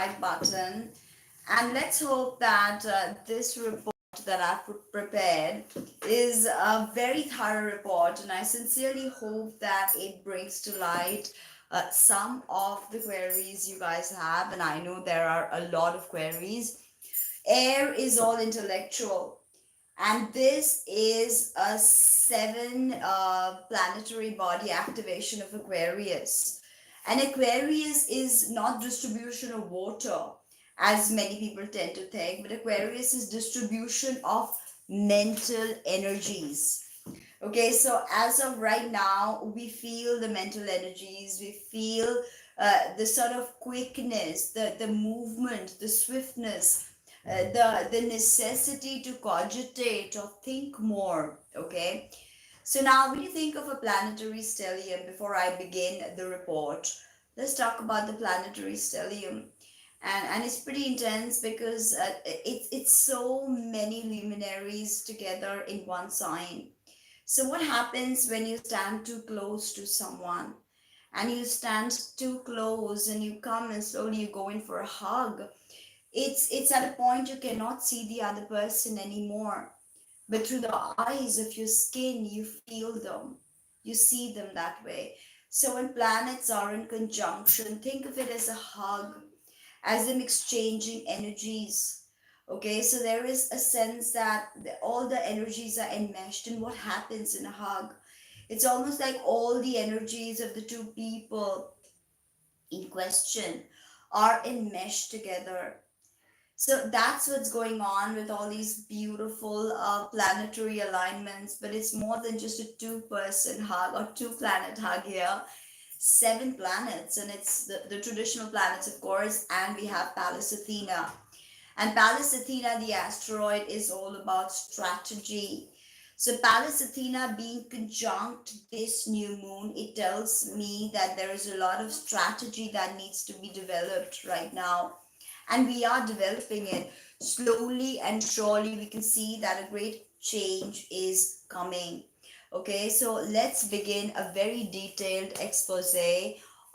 like button, and let's hope that this report that I've prepared is a very thorough report, and I sincerely hope that it brings to light some of the queries you guys have, and I know there are a lot of queries. Air is all intellectual, and this is a seven planetary body activation of Aquarius. And Aquarius is not distribution of water, as many people tend to think, but Aquarius is distribution of mental energies. Okay, so as of right now, we feel the mental energies, we feel the sort of quickness, the movement, the swiftness, the necessity to cogitate or think more. Okay, so now when you think of a planetary stellium, before I begin the report, let's talk about the planetary stellium. And it's pretty intense because it's so many luminaries together in one sign. So what happens when you stand too close to someone, and you stand too close and you come and slowly you go in for a hug? It's at a point you cannot see the other person anymore, but through the eyes of your skin you feel them, you see them that way. So when planets are in conjunction, think of it as a hug, as them exchanging energies. Okay, so there is a sense that all the energies are enmeshed. And what happens in a hug? It's almost like all the energies of the two people in question are enmeshed together. So that's what's going on with all these beautiful planetary alignments. But it's more than just a two-person hug or two-planet hug here. Seven planets, and it's the traditional planets, of course, and we have Pallas Athena. And Pallas Athena, the asteroid, is all about strategy. So Pallas Athena being conjunct this new moon, it tells me that there is a lot of strategy that needs to be developed right now. And we are developing it slowly and surely. We can see that a great change is coming. Okay, so let's begin a very detailed expose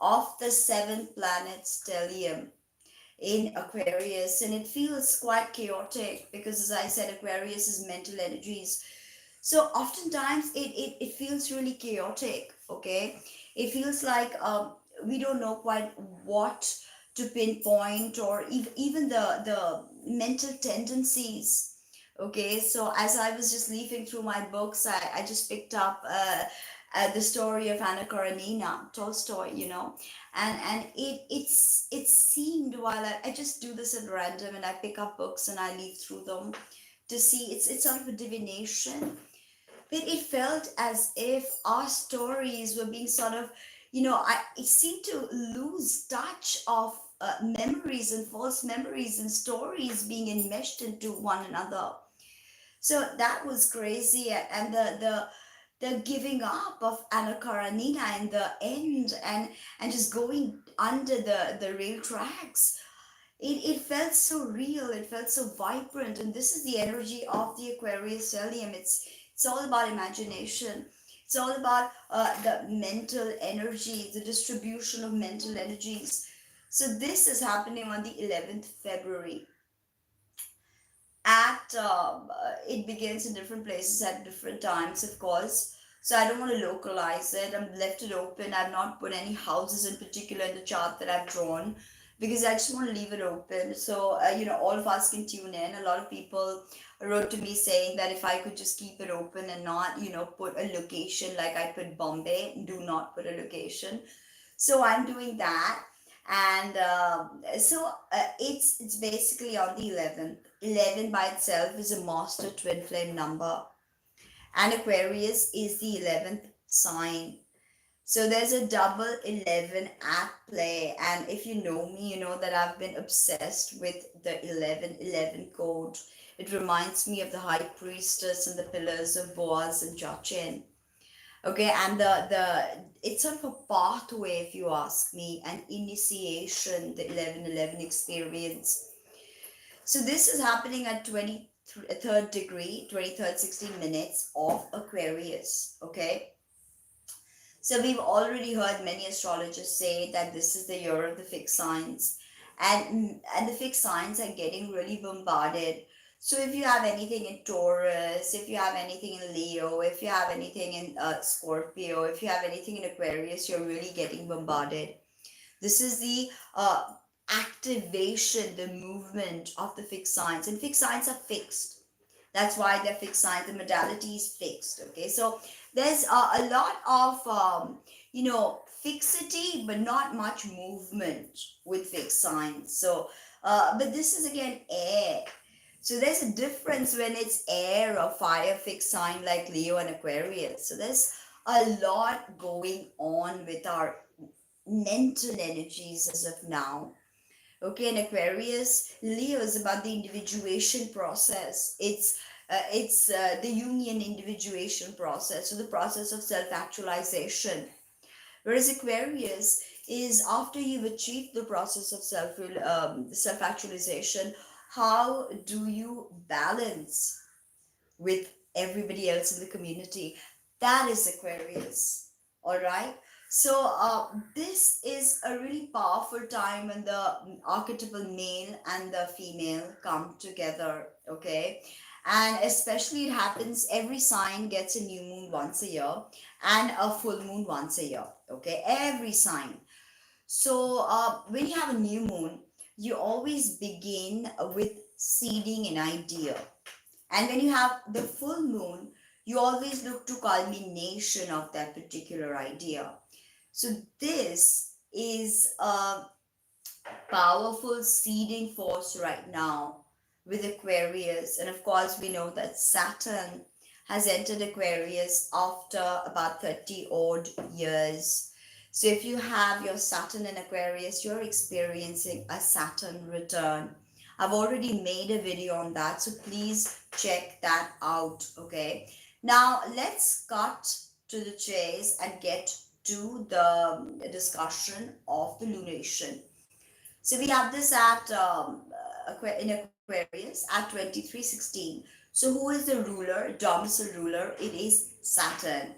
of the seventh planet stellium in Aquarius, and it feels quite chaotic because, as I said, Aquarius is mental energies. So oftentimes it feels really chaotic. Okay, it feels like we don't know quite what to pinpoint, or even the mental tendencies. Okay, so as I was just leafing through my books, I just picked up the story of Anna Karenina, Tolstoy, and it seemed, while I just do this at random and I pick up books and I leaf through them to see, it's sort of a divination, but it felt as if our stories were being sort of, it seemed to lose touch of memories and false memories and stories being enmeshed into one another. So that was crazy, and the giving up of Anna Karenina in the end, and just going under the rail tracks. It felt so real, it felt so vibrant, and this is the energy of the Aquarius stellium. It's all about imagination. It's all about the mental energy, the distribution of mental energies. So this is happening on the 11th February. It begins in different places at different times, of course. So I don't want to localize it. I've left it open. I've not put any houses in particular in the chart that I've drawn, because I just want to leave it open. So all of us can tune in. A lot of people wrote to me saying that if I could just keep it open and not put a location, like I put Bombay, do not put a location. So I'm doing that. And it's basically on the 11th. 11 by itself is a master twin flame number, and Aquarius is the 11th sign. So there's a double 11 at play, and if you know me, you know that I've been obsessed with the 1111 code. It reminds me of the high priestess and the pillars of Boaz and Jachin. Okay, and the it's sort of a pathway, if you ask me, an initiation, the 1111 experience. So this is happening at 23rd degree, 23rd 16 minutes of Aquarius. Okay, so we've already heard many astrologers say that this is the year of the fixed signs, and the fixed signs are getting really bombarded. So if you have anything in Taurus, if you have anything in Leo, if you have anything in Scorpio, if you have anything in Aquarius, you're really getting bombarded. This is the activation, the movement of the fixed signs, and fixed signs are fixed. That's why they're fixed signs. The modality is fixed. Okay, so there's a lot of fixity, but not much movement with fixed signs. So, but this is again air. So there's a difference when it's air or fire fixed sign like Leo and Aquarius. So there's a lot going on with our mental energies as of now. Okay, in Aquarius, Leo is about the individuation process. It's the union individuation process, so the process of self-actualization. Whereas Aquarius is after you've achieved the process of self-actualization, how do you balance with everybody else in the community? That is Aquarius. All right. So this is a really powerful time when the archetypal male and the female come together. Okay. And especially it happens, every sign gets a new moon once a year and a full moon once a year. Okay. Every sign. So when you have a new moon, you always begin with seeding an idea, and when you have the full moon, you always look to culmination of that particular idea. So this is a powerful seeding force right now with Aquarius. And of course, we know that Saturn has entered Aquarius after about 30 odd years. So if you have your Saturn in Aquarius, you're experiencing a Saturn return. I've already made a video on that, so please check that out. Okay. Now let's cut to the chase and get to the discussion of the lunation. So we have this at in Aquarius at 2316. So who is the ruler, domicile ruler? It is Saturn.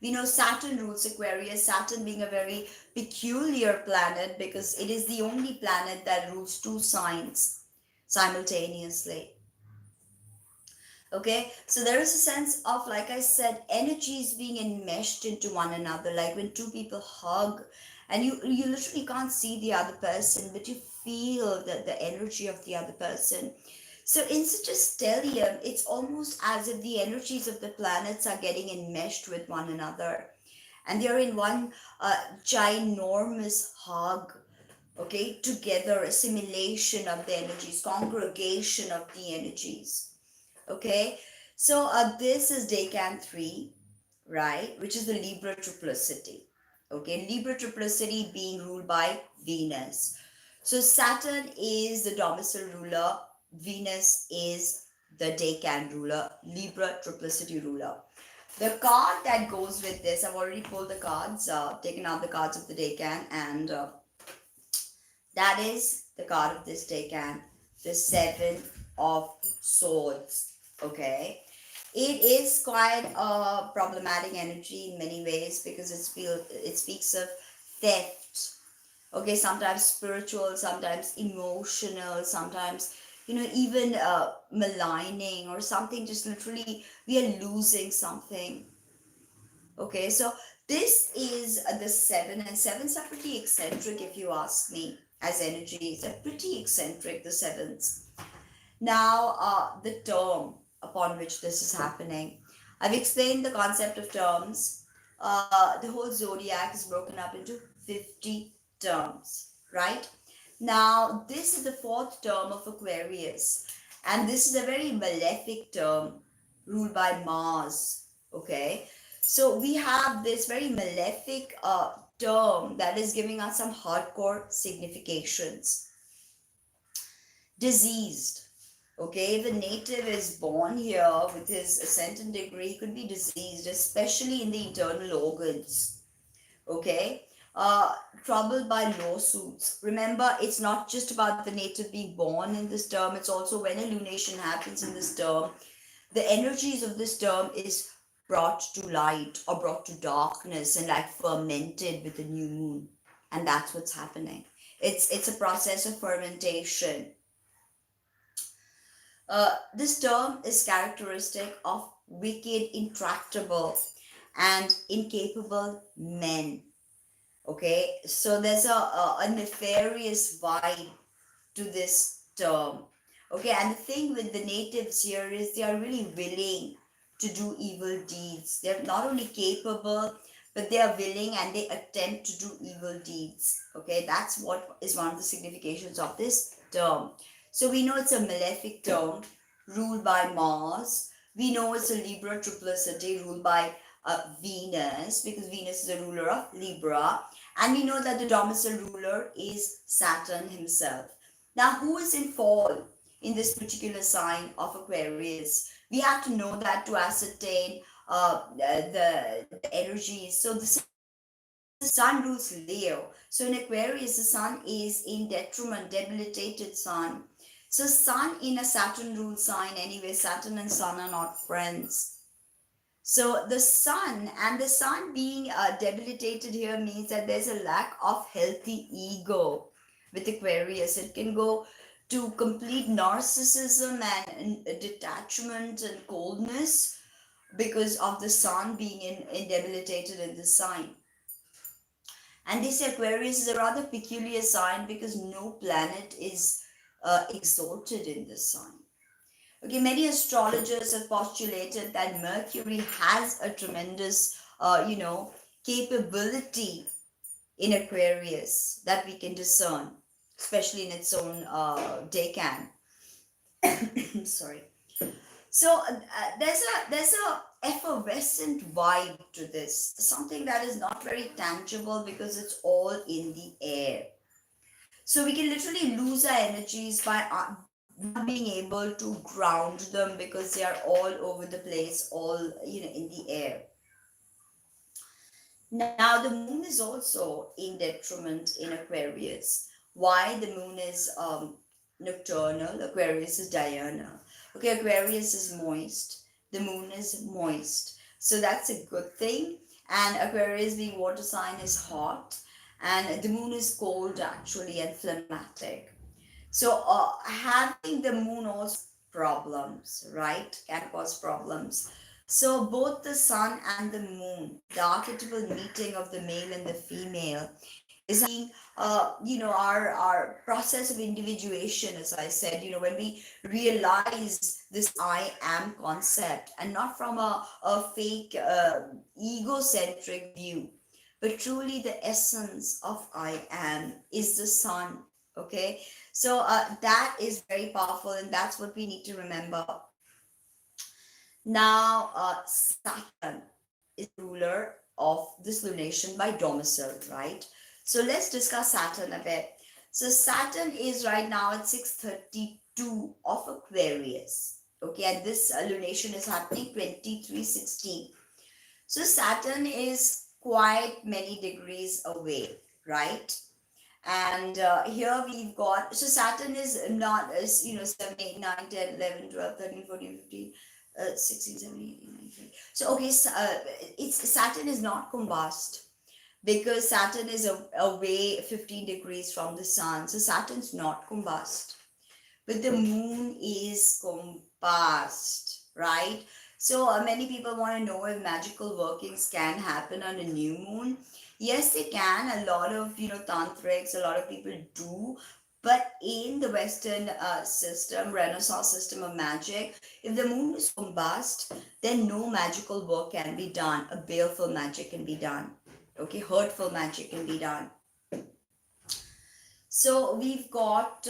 We know Saturn rules Aquarius, Saturn being a very peculiar planet because it is the only planet that rules two signs simultaneously. Okay, so there is a sense of, like I said, energies being enmeshed into one another, like when two people hug and you literally can't see the other person, but you feel the energy of the other person. So in such a stellium, it's almost as if the energies of the planets are getting enmeshed with one another, and they're in one ginormous hug. Okay, together, assimilation of the energies, congregation of the energies. Okay, so this is decan 3, right, which is the Libra triplicity. Okay, Libra triplicity being ruled by Venus. So Saturn is the domicile ruler, Venus is the decan ruler, Libra triplicity ruler. The card that goes with this, I've already pulled the cards, taken out the cards of the decan, and that is the card of this decan, the Seven of Swords. Okay, it is quite a problematic energy in many ways because it speaks of theft. Okay, sometimes spiritual, sometimes emotional, sometimes even maligning or something. Just literally, we are losing something. Okay, so this is the seven, and sevens are pretty eccentric if you ask me. As energies, they're pretty eccentric, the sevens. Now, the term upon which this is happening. I've explained the concept of terms. The whole zodiac is broken up into 50 terms, right? Now, this is the fourth term of Aquarius, and this is a very malefic term ruled by Mars. Okay, so we have this very malefic term that is giving us some hardcore significations. Diseased. Okay, if a native is born here with his ascendant degree, he could be diseased, especially in the internal organs. Okay, troubled by lawsuits. Remember, it's not just about the native being born in this term, it's also when a lunation happens in this term, the energies of this term is brought to light or brought to darkness and like fermented with the new moon. And that's what's happening. It's a process of fermentation. This term is characteristic of wicked, intractable, and incapable men. Okay, so there's a nefarious vibe to this term. Okay, and the thing with the natives here is they are really willing to do evil deeds. They're not only capable, but they are willing and they attempt to do evil deeds. Okay, that's what is one of the significations of this term. So we know it's a malefic term ruled by Mars. We know it's a Libra triplicity ruled by Venus, because Venus is the ruler of Libra. And we know that the domicile ruler is Saturn himself. Now, who is in fall in this particular sign of Aquarius? We have to know that to ascertain the energies. So the sun rules Leo. So in Aquarius, the sun is in detriment, debilitated sun. So sun in a Saturn ruled sign anyway. Saturn and sun are not friends. So the sun being debilitated here means that there's a lack of healthy ego with Aquarius. It can go to complete narcissism and detachment and coldness because of the sun being in debilitated in the sign. And this Aquarius is a rather peculiar sign because no planet is exalted in this sign. Okay, many astrologers have postulated that Mercury has a tremendous, capability in Aquarius that we can discern, especially in its own decan. Sorry. So there's a effervescent vibe to this, something that is not very tangible because it's all in the air. So we can literally lose our energies by not being able to ground them because they are all over the place, all in the air. Now the moon is also in detriment in Aquarius. Why? The moon is nocturnal, Aquarius is diurnal. Okay, Aquarius is moist, the moon is moist, so that's a good thing. And Aquarius being water sign is hot, and the moon is cold actually and phlegmatic. So having the moon also problems, right? Can cause problems. So both the sun and the moon, the archetypal meeting of the male and the female, is being our process of individuation, as I said, when we realize this I am concept, and not from a fake egocentric view, but truly the essence of I am is the sun. Okay, so that is very powerful, and that's what we need to remember. Now Saturn is ruler of this lunation by domicile, right? So let's discuss Saturn a bit. So Saturn is right now at 632 of Aquarius. Okay, and this lunation is happening 2360. So Saturn is quite many degrees away, right? And here we've got, so Saturn is not, as 7, 8, 9, 10, 11, 12, 13, 14, 15, 16, 17, 18, 19, 20. So okay, so, it's Saturn is not combust because Saturn is away 15 degrees from the sun. So Saturn's not combust, but the moon is combust, right? So many people want to know if magical workings can happen on a new moon. Yes, they can. A lot of tantrics, a lot of people do. But in the Western system, Renaissance system of magic, if the moon is combust, then no magical work can be done. A baleful magic can be done. Okay, hurtful magic can be done. So we've got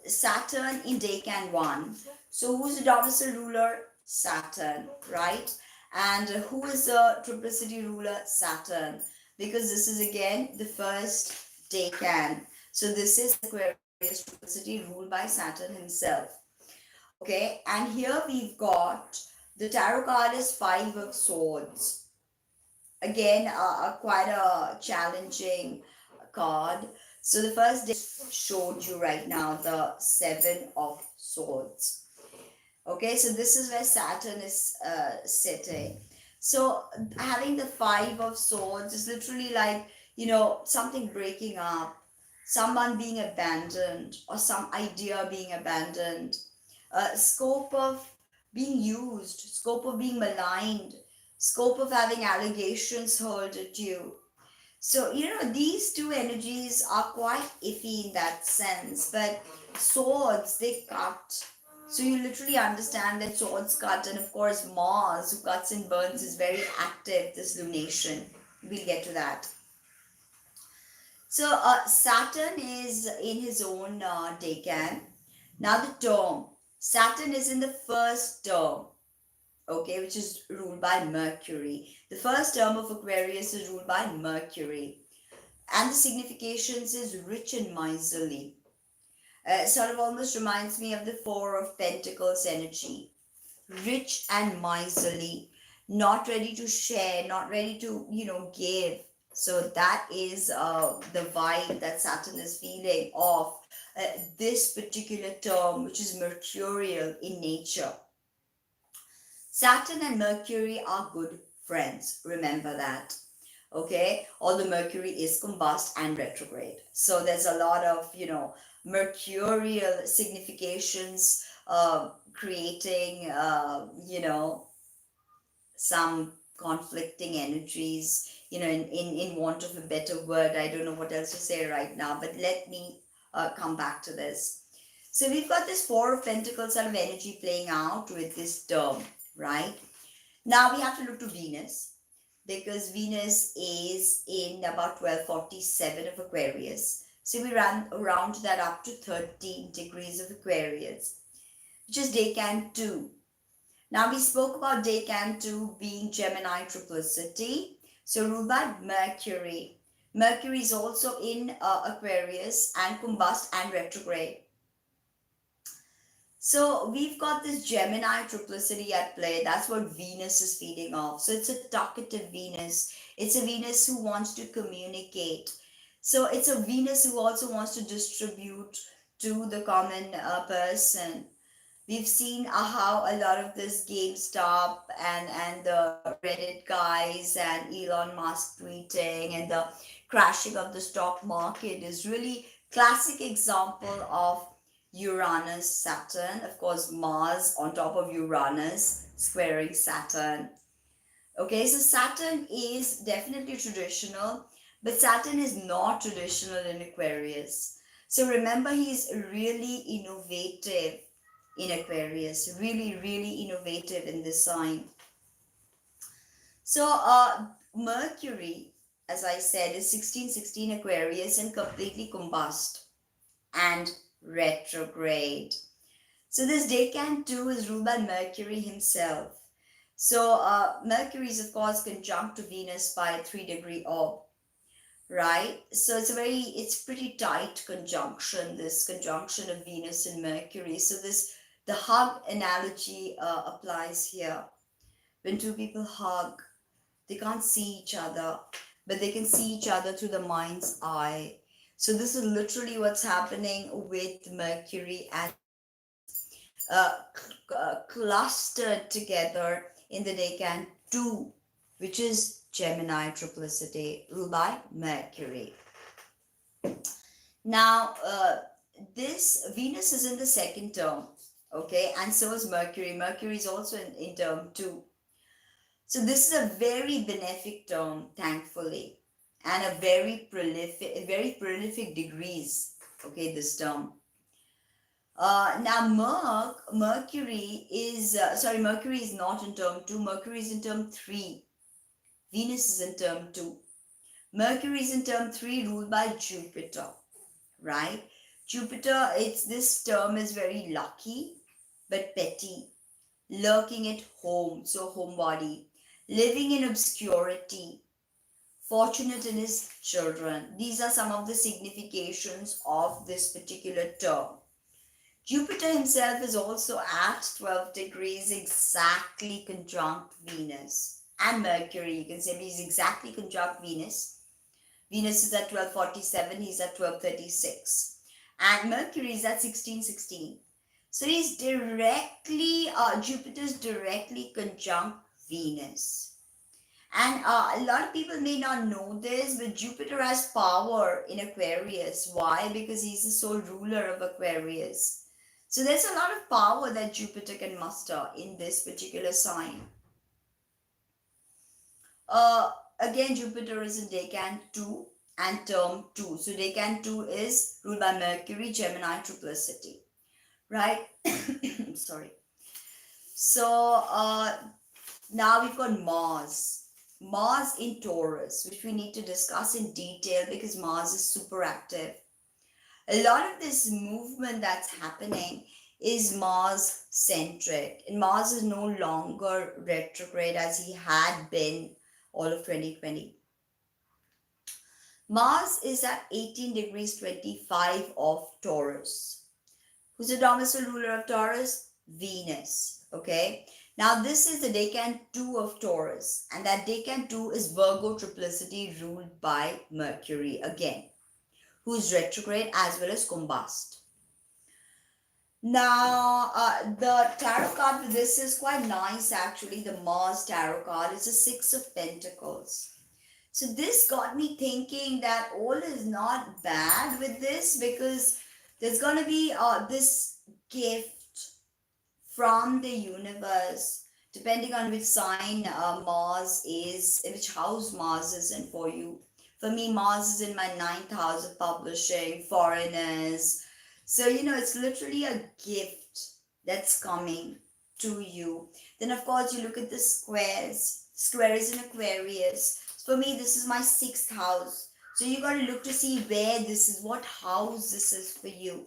Saturn in decan 1. So who's the domicile ruler? Saturn, right? And who is the triplicity ruler? Saturn, because this is again the first decan. So this is Aquarius triplicity ruled by Saturn himself. Okay, and here we've got the tarot card is Five of Swords. Again, quite a challenging card. So the first day showed you right now the Seven of Swords. Okay, so this is where Saturn is sitting. So having the Five of Swords is literally like, something breaking up, someone being abandoned or some idea being abandoned, scope of being used, scope of being maligned, scope of having allegations hurled at you. So, these two energies are quite iffy in that sense, but swords, they cut. So, you literally understand that swords cut, and of course, Mars, who cuts and burns, is very active this lunation. We'll get to that. So, Saturn is in his own decan. Now, the term Saturn is in the first term, okay, which is ruled by Mercury. The first term of Aquarius is ruled by Mercury, and the significations is rich and miserly. Sort of almost reminds me of the Four of Pentacles energy. Rich and miserly, not ready to share, not ready to, give. So that is the vibe that Saturn is feeling of this particular term, which is mercurial in nature. Saturn and Mercury are good friends. Remember that. Okay, although Mercury is combust and retrograde, so there's a lot of mercurial significations creating some conflicting energies, in want of a better word. I don't know what else to say right now, but let me come back to this. So we've got this Four of Pentacles sort of energy playing out with this term, right? Now we have to look to Venus, because Venus is in about 1247 of Aquarius. So we round that up to 13 degrees of Aquarius, which is decan 2. Now we spoke about decan 2 being Gemini triplicity, so ruled by Mercury. Mercury is also in Aquarius and combust and retrograde. So we've got this Gemini triplicity at play. That's what Venus is feeding off. So it's a talkative Venus. It's a Venus who wants to communicate. So it's a Venus who also wants to distribute to the common person. We've seen how a lot of this GameStop and the Reddit guys and Elon Musk tweeting and the crashing of the stock market is really classic example of Uranus, Saturn, of course, Mars on top of Uranus squaring Saturn. Okay, so Saturn is definitely traditional, but Saturn is not traditional in Aquarius. So remember, he's really innovative in Aquarius, really, really innovative in this sign. So Mercury, as I said, is 1616 Aquarius and completely combust and retrograde. So this decan 2 is ruled by Mercury himself. So Mercury is of course conjunct to Venus by 3-degree orb, right? So it's pretty tight conjunction, this conjunction of Venus and Mercury. So the hug analogy applies here. When two people hug, they can't see each other, but they can see each other through the mind's eye. So this is literally what's happening with Mercury and clustered together in the decan 2, which is Gemini triplicity ruled by Mercury. Now, this Venus is in the second term, okay, and so is Mercury. Mercury is also in term 2. So this is a very benefic term, thankfully, and a very prolific degrees, okay, this term. Now Mercury is not in term 2. Mercury is in term 3. Venus is in term 2. Mercury is in term 3 ruled by Jupiter, right? Jupiter, this term is very lucky but petty, lurking at home, so homebody, living in obscurity, fortunate in his children. These are some of the significations of this particular term. Jupiter himself is also at 12 degrees exactly conjunct Venus and Mercury. You can say he's exactly conjunct Venus. Venus is at 1247, he's at 1236. And Mercury is at 1616. So he's directly, Jupiter's directly conjunct Venus. And a lot of people may not know this, but Jupiter has power in Aquarius. Why? Because he's the sole ruler of Aquarius. So there's a lot of power that Jupiter can muster in this particular sign. Uh, Again, Jupiter is in decan 2 and term 2. So decan 2 is ruled by Mercury, Gemini, triplicity, right? Sorry. So now we've got Mars. Mars in Taurus, which we need to discuss in detail because Mars is super active. A lot of this movement that's happening is Mars centric, and Mars is no longer retrograde as he had been all of 2020. Mars is at 18 degrees 25 of Taurus. Who's the domicile ruler of Taurus? Venus. Okay. Now this is the decan 2 of Taurus, and that decan 2 is Virgo triplicity ruled by Mercury again, who's retrograde as well as combust. Now, the tarot card for this is quite nice actually, the Mars tarot card. It's a Six of Pentacles. So this got me thinking that all is not bad with this, because there's going to be this gift from the universe, depending on which sign Mars is, which house Mars is in for you. For me, Mars is in my 9th house of publishing, foreigners. So, it's literally a gift that's coming to you. Then, of course, you look at the squares. Square is in Aquarius. For me, this is my 6th house. So you got to look to see where this is, what house this is for you.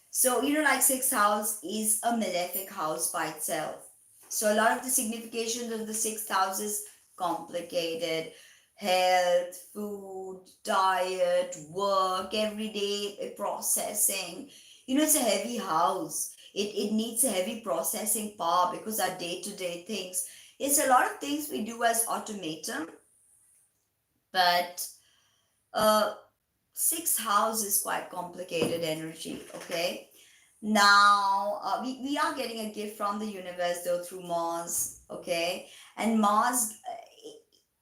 So, like 6th house is a malefic house by itself. So a lot of the significations of the 6th house is complicated. Health, food, diet, work, everyday processing. It's a heavy house. It needs a heavy processing power because our day-to-day things. It's a lot of things we do as automaton. But 6th house is quite complicated energy, okay? Now, we are getting a gift from the universe though through Mars, okay? And Mars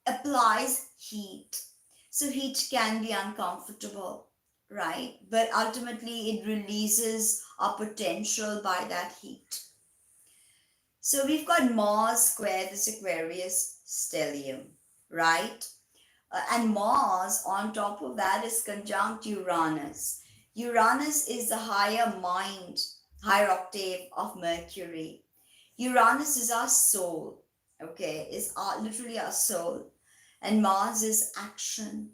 applies heat. So heat can be uncomfortable, right? But ultimately it releases our potential by that heat. So we've got Mars square this Aquarius stellium, right? And Mars on top of that is conjunct Uranus. Uranus is the higher mind, higher octave of Mercury. Uranus is our soul, okay? Is literally our soul. And Mars is action.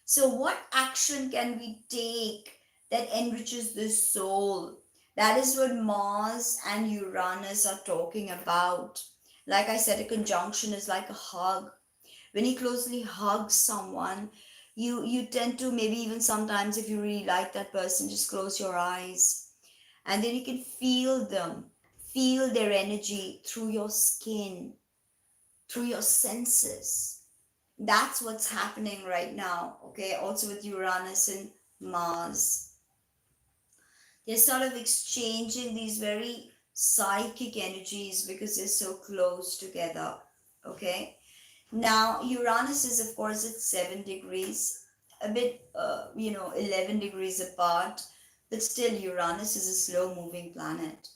So what action can we take that enriches the soul? That is what Mars and Uranus are talking about. Like I said, a conjunction is like a hug. When you closely hug someone, you tend to, maybe even sometimes if you really like that person, just close your eyes, and then you can feel them, feel their energy through your skin, through your senses. That's what's happening right now, okay? Also with Uranus and Mars, they're sort of exchanging these very psychic energies because they're so close together, okay? Now, Uranus is, of course, at 7 degrees, a bit, 11 degrees apart, but still, Uranus is a slow moving planet.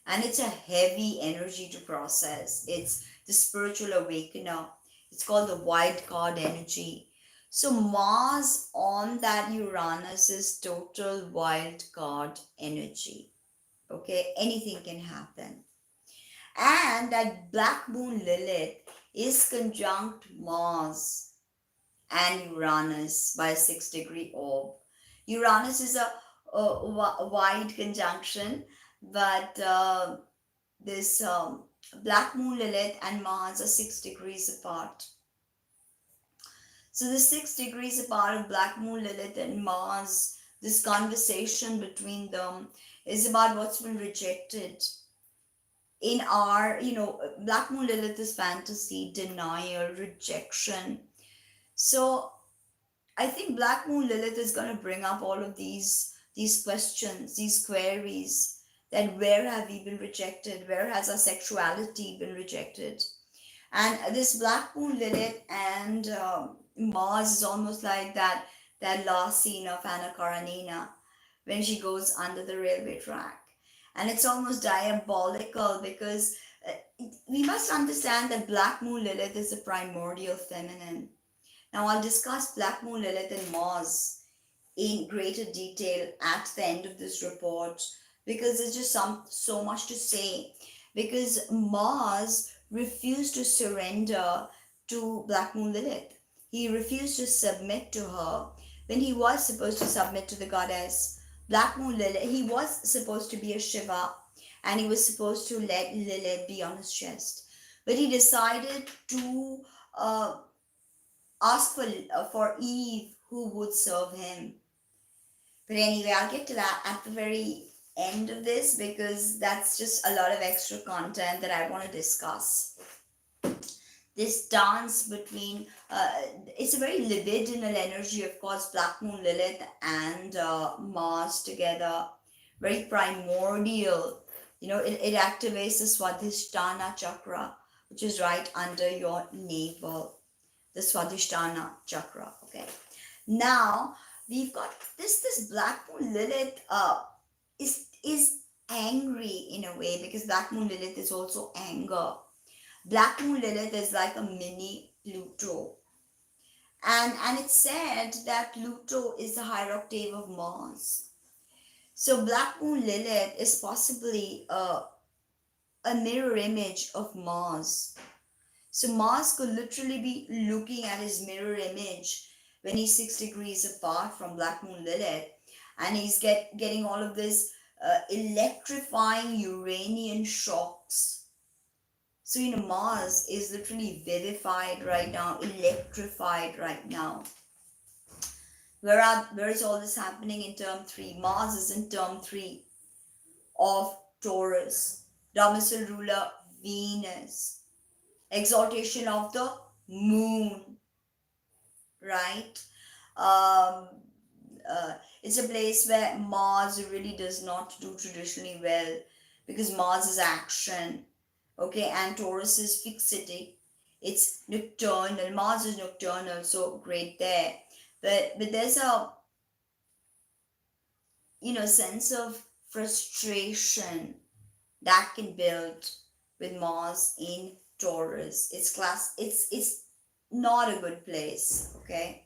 And it's a heavy energy to process. It's the spiritual awakener. It's called the wild card energy. So, Mars on that Uranus is total wild card energy. Okay, anything can happen. And that black moon Lilith is conjunct Mars and Uranus by a 6-degree orb. Uranus is a wide conjunction, but this black moon Lilith and Mars are 6 degrees apart. So the 6 degrees apart of black moon Lilith and Mars, this conversation between them is about what's been rejected in our, black moon Lilith is fantasy, denial, rejection. So I think black moon Lilith is going to bring up all of these questions, these queries, that where have we been rejected, where has our sexuality been rejected, And this black moon Lilith and Mars is almost like that last scene of Anna Karenina when she goes under the railway track. And it's almost diabolical because we must understand that black moon Lilith is the primordial feminine. Now I'll discuss black moon Lilith and Mars in greater detail at the end of this report because there's just so much to say, because Mars refused to surrender to black moon Lilith. He refused to submit to her when he was supposed to submit to the goddess black moon Lilith. He was supposed to be a Shiva and he was supposed to let Lilith be on his chest, but he decided to ask for Eve who would serve him. But anyway, I'll get to that at the very end of this because that's just a lot of extra content that I want to discuss. This dance between, it's a very libidinal energy, of course, Black Moon Lilith and Mars together, very primordial. It activates the Swadhisthana chakra, which is right under your navel, the Swadhisthana chakra. Okay. Now, we've got this black moon Lilith is angry in a way because black moon Lilith is also anger. Black moon Lilith is like a mini Pluto, and it's said that Pluto is the higher octave of Mars. So black moon Lilith is possibly a mirror image of Mars. So Mars could literally be looking at his mirror image when he's 6 degrees apart from black moon Lilith, and he's getting all of this electrifying Uranian shocks. So Mars is literally vivified right now, electrified right now. Where is all this happening in term 3? Mars is in term 3 of Taurus, domicile ruler Venus, exaltation of the moon, right? um it's a place where Mars really does not do traditionally well because Mars is action, okay, and Taurus is fixity. It's nocturnal. Mars is nocturnal, so great there. But there's a sense of frustration that can build with Mars in Taurus. It's not a good place, okay.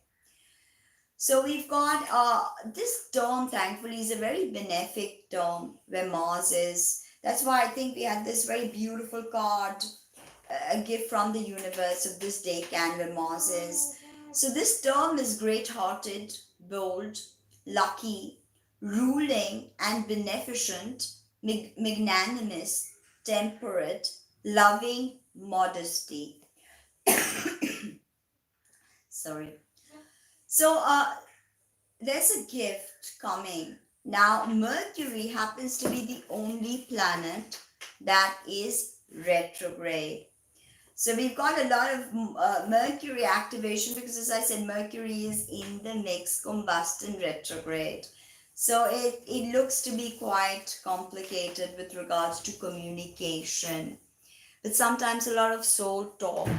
So we've got this term, thankfully, is a very benefic term where Mars is. That's why I think we had this very beautiful card, a gift from the universe of this decan where Mars is. So this term is great-hearted, bold, lucky, ruling and beneficent, magnanimous, temperate, loving, modesty. Sorry. So there's a gift coming. Now, Mercury happens to be the only planet that is retrograde. So we've got a lot of Mercury activation because, as I said, Mercury is in the mixed combustion retrograde. So it looks to be quite complicated with regards to communication. But sometimes a lot of soul talk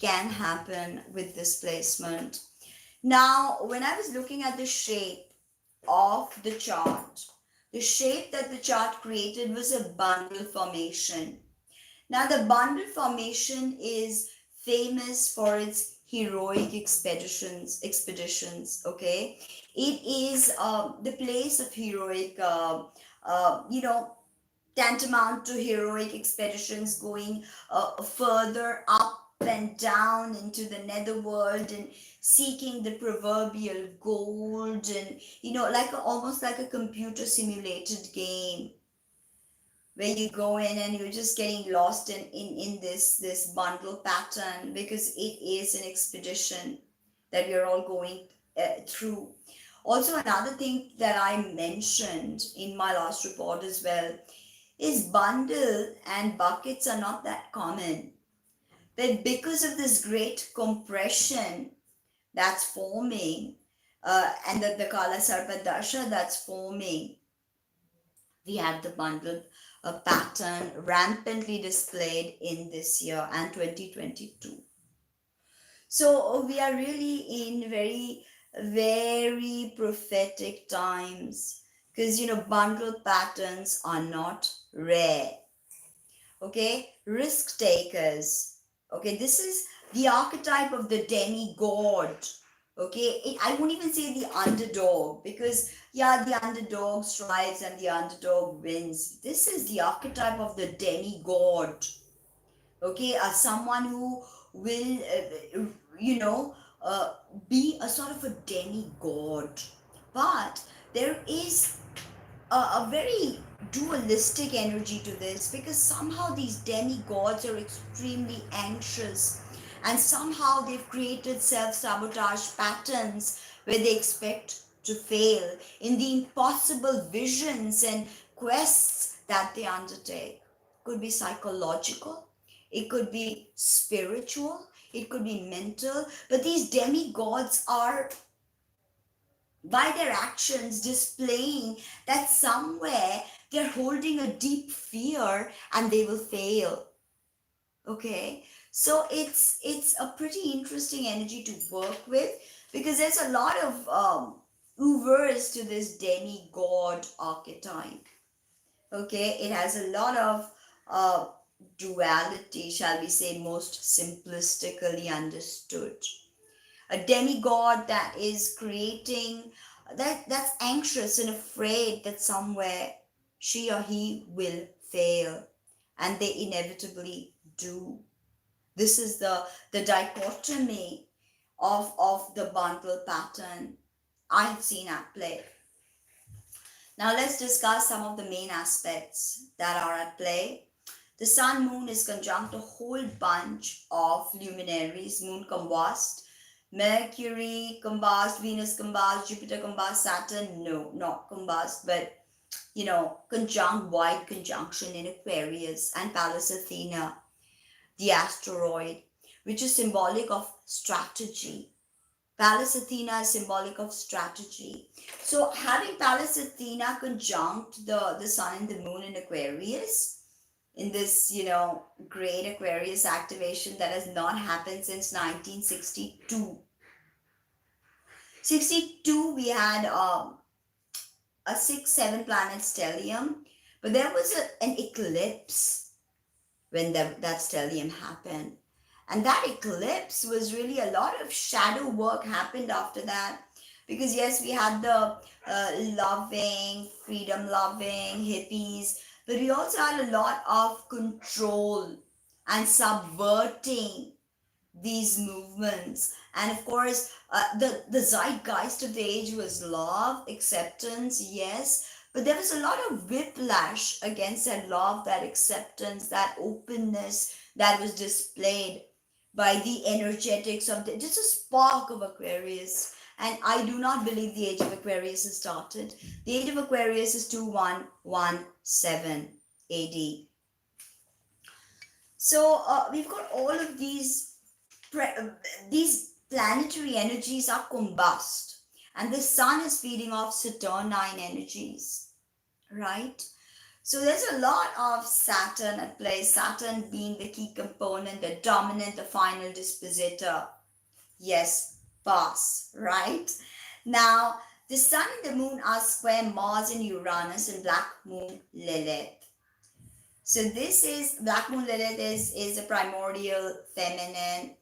can happen with this placement. Now, when I was looking at the shape of the chart, the shape that the chart created was a bundle formation. Now, the bundle formation is famous for its heroic expeditions, okay? It is the place of heroic, tantamount to heroic expeditions going further up and down into the netherworld and seeking the proverbial gold, and almost like a computer simulated game where you go in and you're just getting lost in this bundle pattern because it is an expedition that we're all going through. Also, another thing that I mentioned in my last report as well is bundle and buckets are not that common. But because of this great compression that's forming, and the Kala Sarpa Dasha that's forming, We had the bundle pattern rampantly displayed in this year and 2022. So we are really in very, very prophetic times, because bundle patterns are not rare. Okay, risk takers. Okay, this is the archetype of the demigod. Okay, I won't even say the underdog, because yeah, the underdog strives and the underdog wins. This is the archetype of the demigod. Okay, as someone who will you know uh, be a sort of a demigod, but there is a very dualistic energy to this, because somehow these demigods are extremely anxious, and somehow they've created self-sabotage patterns where they expect to fail in the impossible visions and quests that they undertake. Could be psychological, it could be spiritual, it could be mental, but these demigods are by their actions displaying that somewhere they're holding a deep fear and they will fail. Okay, so it's a pretty interesting energy to work with, because there's a lot of oovers to this demigod archetype. Okay, it has a lot of uh, duality, shall we say, most simplistically understood. A demigod that is creating, that's anxious and afraid that somewhere she or he will fail, and they inevitably do. This is the dichotomy of the bundle pattern I have seen at play. Now let's discuss some of the main aspects that are at play. The sun moon is conjunct a whole bunch of luminaries. Moon combust, Mercury combust, Venus combust, Jupiter combust, Saturn, no, not combust, but conjunct, wide conjunction in Aquarius, and Pallas Athena, the asteroid, which is symbolic of strategy. Pallas Athena is symbolic of strategy. So having Pallas Athena conjunct the sun and the moon in Aquarius, in this, great Aquarius activation that has not happened since 1962. 62, we had a 6-7 planet stellium, but there was an eclipse when that stellium happened. And that eclipse was really, a lot of shadow work happened after that. Because yes, we had the loving, freedom loving hippies, but we also had a lot of control and subverting these movements. And of course, the zeitgeist of the age was love, acceptance, yes, but there was a lot of whiplash against that love, that acceptance, that openness that was displayed by the energetics of just a spark of Aquarius. And I do not believe the age of Aquarius has started. The age of Aquarius is 2117 AD. So we've got all of these planetary energies are combust, and the sun is feeding off Saturnine energies, right? So there's a lot of Saturn at play, Saturn being the key component, the dominant, the final dispositor. Yes, boss, right? Now, the sun and the moon are square Mars and Uranus and black moon Lilith. So this is, black moon Lilith is a primordial feminine.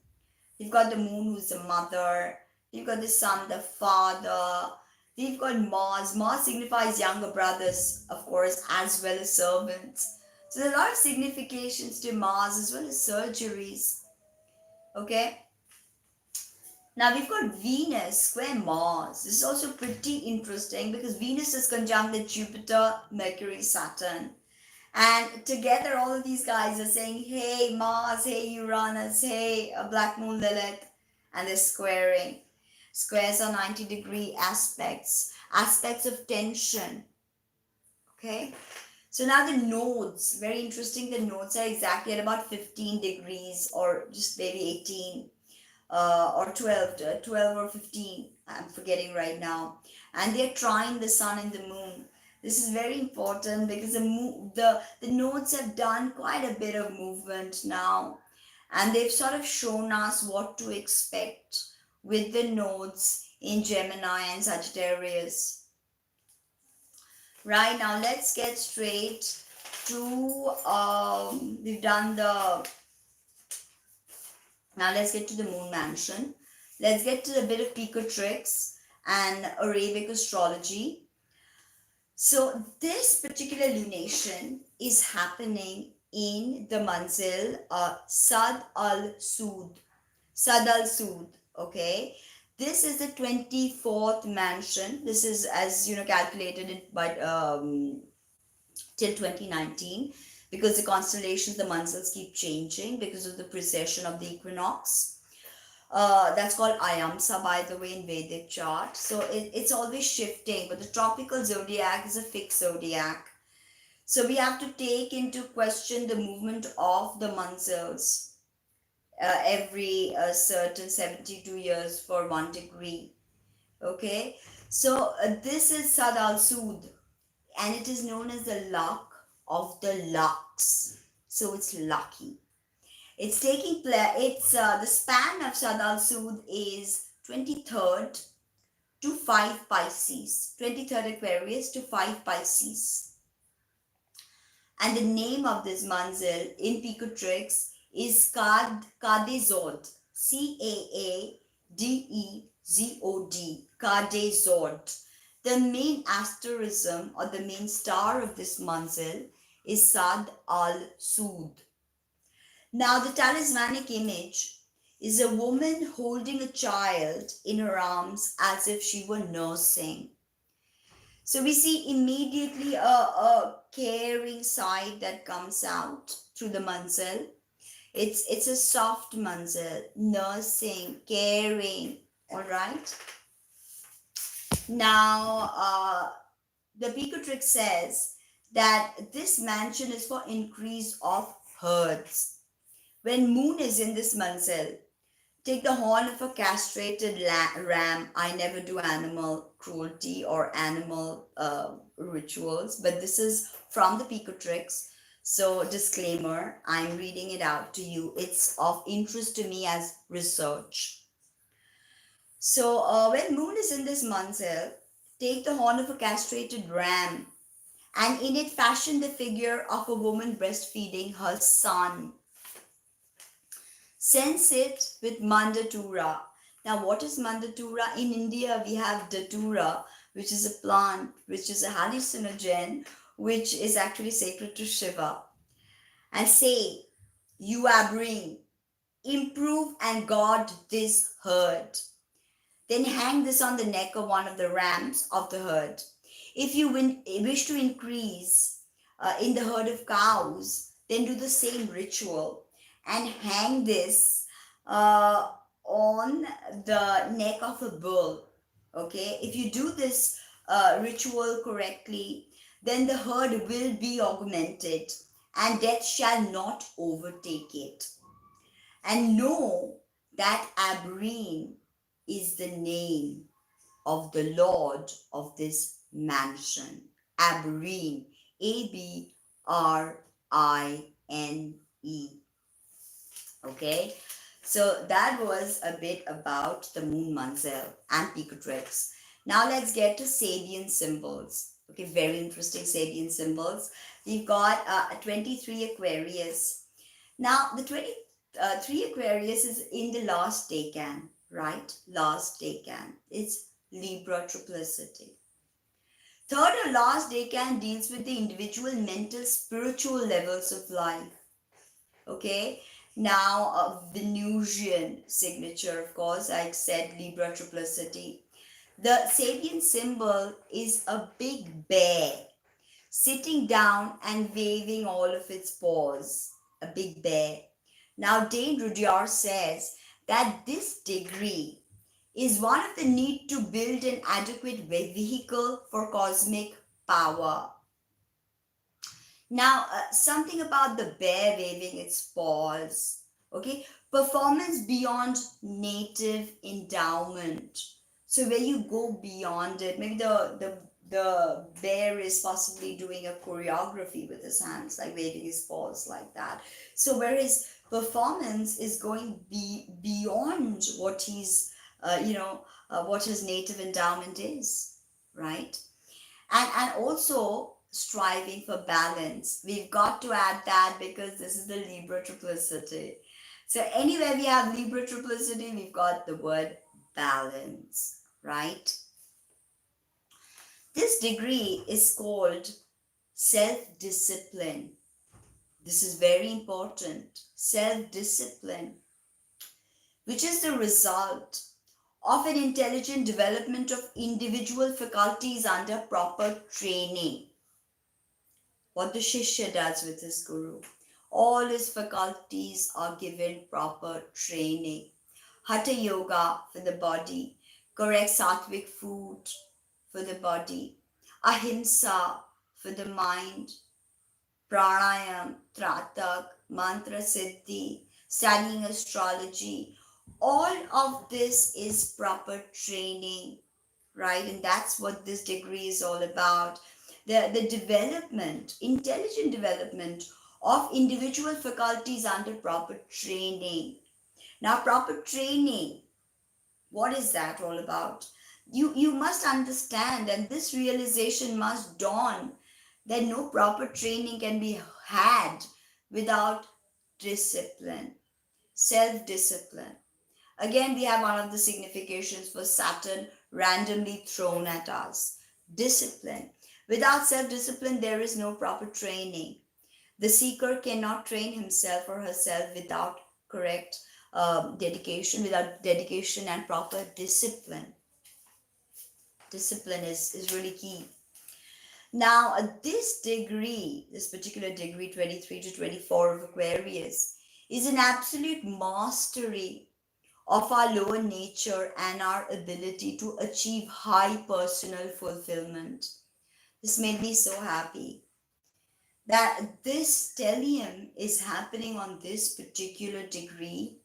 You've got the moon, who's the mother. You've got the sun, the father. You've got Mars. Mars signifies younger brothers, of course, as well as servants. So there are a lot of significations to Mars, as well as surgeries. Okay. Now we've got Venus square Mars. This is also pretty interesting, because Venus is conjunct with Jupiter, Mercury, Saturn. And together, all of these guys are saying, hey, Mars, hey, Uranus, hey, a black moon Lilith. And they're squaring. Squares are 90-degree aspects, aspects of tension. Okay. So now the nodes, very interesting. The nodes are exactly at about 15 degrees, or just maybe 18 or 12 or 15. I'm forgetting right now. And they're trying the sun and the moon. This is very important because the nodes have done quite a bit of movement now, and they've sort of shown us what to expect with the nodes in Gemini and Sagittarius. Right now, let's get straight to we've done the now let's get to the moon mansion. Let's get to a bit of Pico tricks and Arabic astrology. So this particular lunation is happening in the manzil Sad al-Sud. Sad al-Sud, okay? This is the 24th mansion. This is, as you know, calculated by till 2019, because the constellations, the manzils keep changing because of the precession of the equinox. That's called Ayamsa, by the way, in Vedic chart. So it's always shifting, but the tropical zodiac is a fixed zodiac. So we have to take into question the movement of the manzils every certain 72 years for 1 degree. Okay, so this is Sad al Sud, and it is known as the luck of the lucks. So it's lucky. It's taking place. It's the span of Sad al Sud is 23rd to 5 Pisces, 23rd Aquarius to 5 Pisces. And the name of this manzil in Pico tricks is Kadezod, Caadezod, Kadezod. The main asterism or the main star of this manzil is Sad al-Sud. Now the talismanic image is a woman holding a child in her arms as if she were nursing. So we see immediately a caring side that comes out through the manzil. It's a soft manzil, nursing, caring, all right? Now, the Pico trick says that this mansion is for increase of herds. When moon is in this manzil, take the horn of a castrated ram. I never do animal cruelty or animal rituals, but this is from the Pico tricks. So disclaimer, I'm reading it out to you. It's of interest to me as research. So when moon is in this manzil, take the horn of a castrated ram, and in it fashion the figure of a woman breastfeeding her son. Sense it with mandatura. Now, what is mandatura? In India, we have datura, which is a plant, which is a hallucinogen, which is actually sacred to Shiva. And say, you are bring, improve and guard this herd. Then hang this on the neck of one of the rams of the herd. If you wish to increase in the herd of cows, then do the same ritual and hang this on the neck of a bull. Okay, if you do this ritual correctly, then the herd will be augmented and death shall not overtake it. And know that Abreen is the name of the Lord of this mansion. Abreen, Abrine. Okay, so that was a bit about the moon manzil and Pico tricks. Now let's get to Sabian symbols. Okay, very interesting Sabian symbols. We've got 23 Aquarius. Now the 23 Aquarius is in the last decan, right? Last decan. It's Libra triplicity. Third or last decan deals with the individual mental, spiritual levels of life. Okay, now a Venusian signature, of course, I said Libra triplicity. The Sabian symbol is a big bear sitting down and waving all of its paws. A big bear. Now, Dane Rudyard says that this degree is one of the need to build an adequate vehicle for cosmic power. Now, something about the bear waving its paws. Okay, performance beyond native endowment. So where you go beyond it, maybe the the bear is possibly doing a choreography with his hands, like waving his paws like that. So where his performance is going beyond what he's, what his native endowment is, right? And also striving for balance. We've got to add that because this is the Libra triplicity. So anywhere we have Libra triplicity, we've got the word balance, right? This degree is called self-discipline. This is very important. Self-discipline, which is the result of an intelligent development of individual faculties under proper training. What the Shishya does with his Guru. All his faculties are given proper training. Hatha Yoga for the body, correct sattvic food for the body, ahimsa for the mind, pranayam, tratak, mantra siddhi, studying astrology. All of this is proper training, right? And that's what this degree is all about. The development, intelligent development of individual faculties under proper training. Now, proper training, what is that all about? You must understand, and this realization must dawn that no proper training can be had without discipline, self-discipline. Again, we have one of the significations for Saturn randomly thrown at us. Discipline. Without self-discipline, there is no proper training. The seeker cannot train himself or herself without correct dedication, without dedication and proper discipline. Discipline is really key. Now, this degree, this particular degree, 23 to 24 of Aquarius, is an absolute mastery of our lower nature and our ability to achieve high personal fulfillment. This made me so happy that this stellium is happening on this particular degree,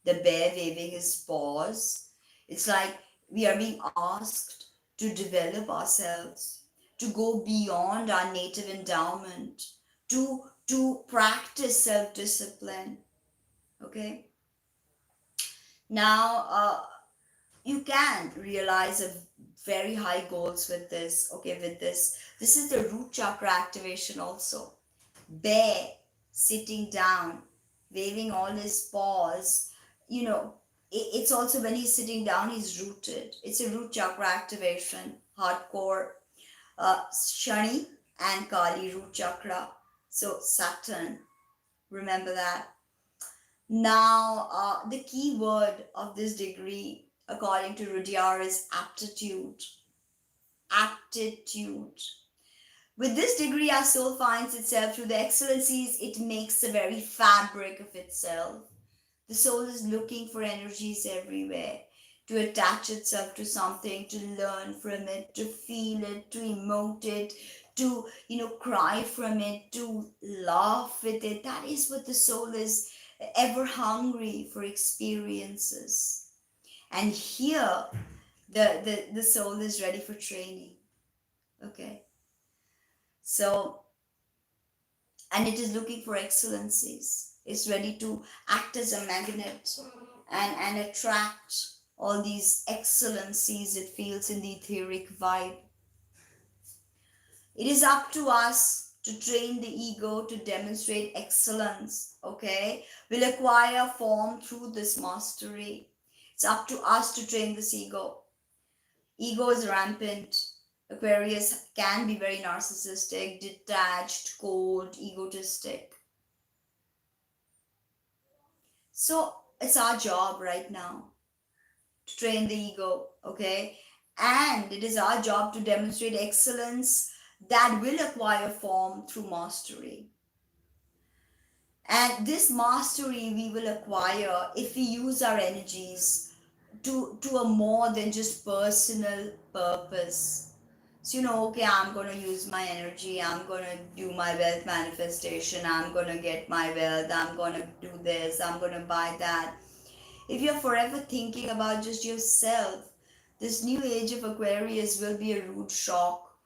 the bear waving his paws. It's like we are being asked to develop ourselves, to go beyond our native endowment, to practice self-discipline. Okay. Now, you can realize a very high goals with this. Okay, with this is the root chakra activation also. Bear sitting down, waving all his paws. It's also when he's sitting down, he's rooted. It's a root chakra activation, hardcore. Shani and Kali root chakra. So Saturn, remember that. Now, the key word of this degree, according to Rudyard, is aptitude. Aptitude. With this degree, our soul finds itself through the excellencies it makes the very fabric of itself. The soul is looking for energies everywhere to attach itself to something, to learn from it, to feel it, to emote it, to cry from it, to laugh with it. That is what the soul is, ever hungry for experiences. And here the soul is ready for training. Okay. So, and it is looking for excellencies. It's ready to act as a magnet and attract all these excellencies it feels in the etheric vibe. It is up to us to train the ego to demonstrate excellence. Okay, we'll acquire form through this mastery. It's up to us to train this ego. Ego is rampant. Aquarius can be very narcissistic, detached, cold, egotistic. So it's our job right now to train the ego, okay? And it is our job to demonstrate excellence that will acquire form through mastery. And this mastery we will acquire if we use our energies to a more than just personal purpose. So, okay, I'm going to use my energy, I'm going to do my wealth manifestation, I'm going to get my wealth, I'm going to do this, I'm going to buy that. If you're forever thinking about just yourself, this new age of Aquarius will be a rude shock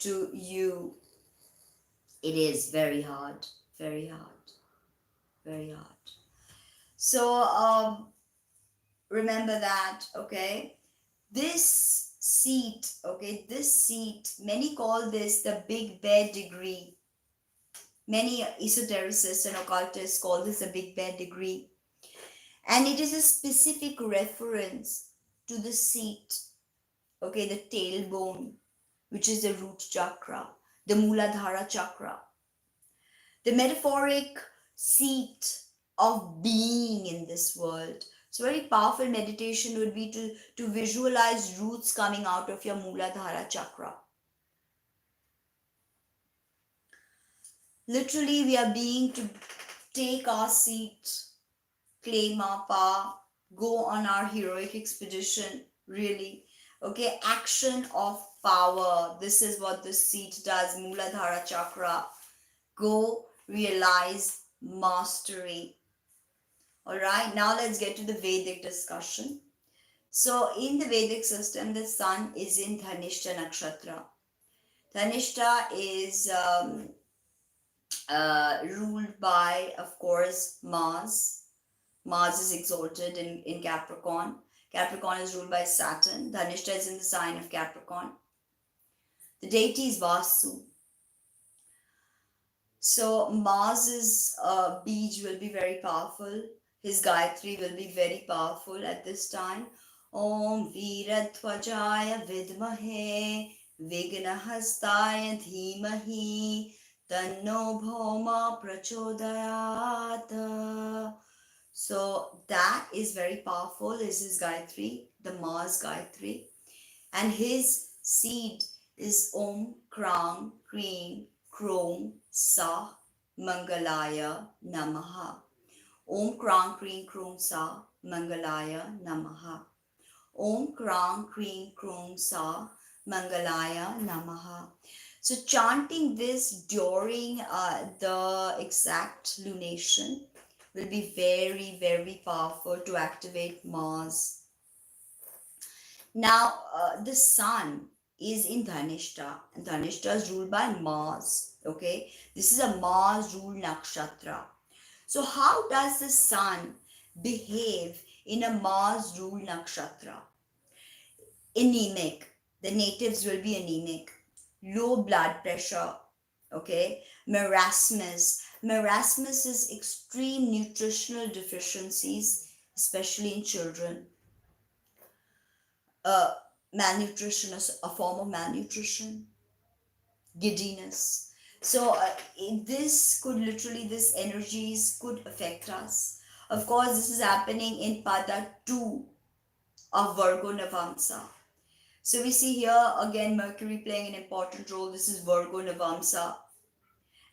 to you. It is very hard, very hard, very hard. So remember that, okay? This seat, okay, this seat, many call this the Big Bear degree. Many esotericists and occultists call this the Big Bear degree. And it is a specific reference to the seat, okay, the tailbone, which is the root chakra, the Muladhara chakra. The metaphoric seat of being in this world. So very powerful meditation would be to visualize roots coming out of your Muladhara chakra. Literally, we are being to take our seat, claim our power, go on our heroic expedition, really. Okay, action of power. This is what this seat does, Muladhara chakra. Go realize mastery. All right, now let's get to the Vedic discussion. So, in the Vedic system, the sun is in Dhanishta Nakshatra. Dhanishta is ruled by, of course, Mars. Mars is exalted in Capricorn. Capricorn is ruled by Saturn. Dhanishta is in the sign of Capricorn. The deity is Vasu. So Mars's Bij will be very powerful. His Gayatri will be very powerful at this time. Om Veeratvajaya Vidmahe Vignahastaya Dhimahi Tanno Bhoma Prachodayat. So that is very powerful. This is Gayatri, the Mars Gayatri. And his seed is Om Krang Kreem Krom Sa Mangalaya Namaha. Om Krang Kreem Krom Sa Mangalaya Namaha. Om Krang Kreem Krom Sa Mangalaya Namaha. So chanting this during the exact lunation will be very, very powerful to activate Mars. Now, the sun is in Dhanishta, and Dhanishta is ruled by Mars. Okay, this is a Mars ruled nakshatra. So, how does the sun behave in a Mars ruled nakshatra? Anemic. The natives will be anemic. Low blood pressure. Okay, marasmus. Marasmus is extreme nutritional deficiencies, especially in children. Malnutrition is a form of malnutrition. Giddiness. So this could literally, this energies could affect us. Of course, this is happening in Pada 2 of Virgo Navamsa. So we see here again Mercury playing an important role. This is Virgo Navamsa.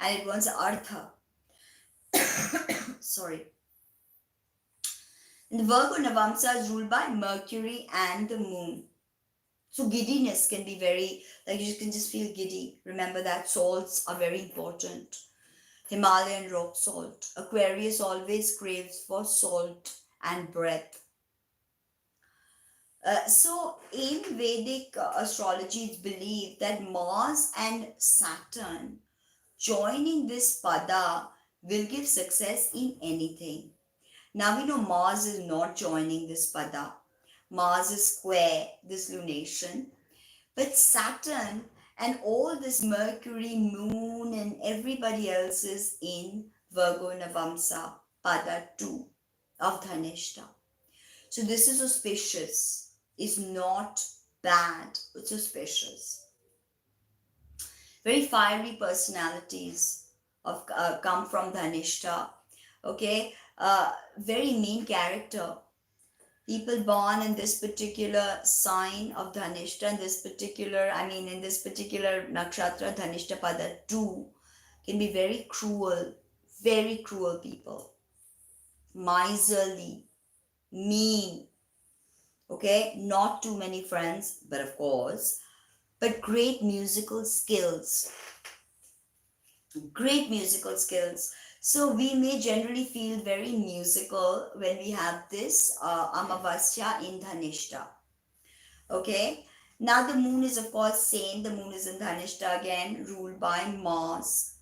And it wants Artha. Sorry. And the Virgo Navamsa is ruled by Mercury and the moon. So giddiness can be very, like you can just feel giddy. Remember that salts are very important. Himalayan rock salt. Aquarius always craves for salt and breath. So in Vedic astrology, it's believed that Mars and Saturn joining this pada will give success in anything. Now we know Mars is not joining this pada. Mars is square this lunation. But Saturn and all this Mercury, Moon and everybody else is in Virgo Navamsa, pada 2 of Dhanishta. So this is auspicious. Is not bad, it's auspicious. Very fiery personalities of come from Dhanishta. Okay, very mean character. People born in this particular sign of Dhanishta, in this particular nakshatra, Dhanishta pada 2, can be very cruel people. Miserly, mean. Okay, not too many friends, but of course, but great musical skills. Great musical skills. So we may generally feel very musical when we have this Amavasya in Dhanishta. Okay, Now the moon is of course same. The moon is in Dhanishta again, ruled by Mars,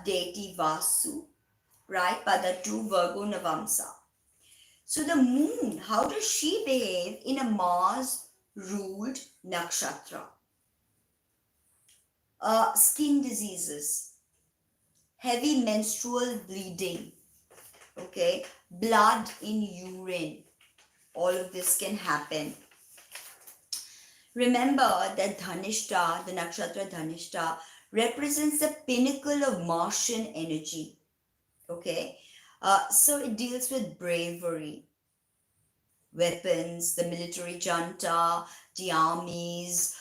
deity Vasu, right? Padatu Virgo Navamsa. So the moon, how does she behave in a Mars ruled nakshatra? Skin diseases, heavy menstrual bleeding, okay, blood in urine, all of this can happen. Remember that Dhanishta, the nakshatra Dhanishta, represents the pinnacle of Martian energy, okay. So it deals with bravery, weapons, the military junta, the armies,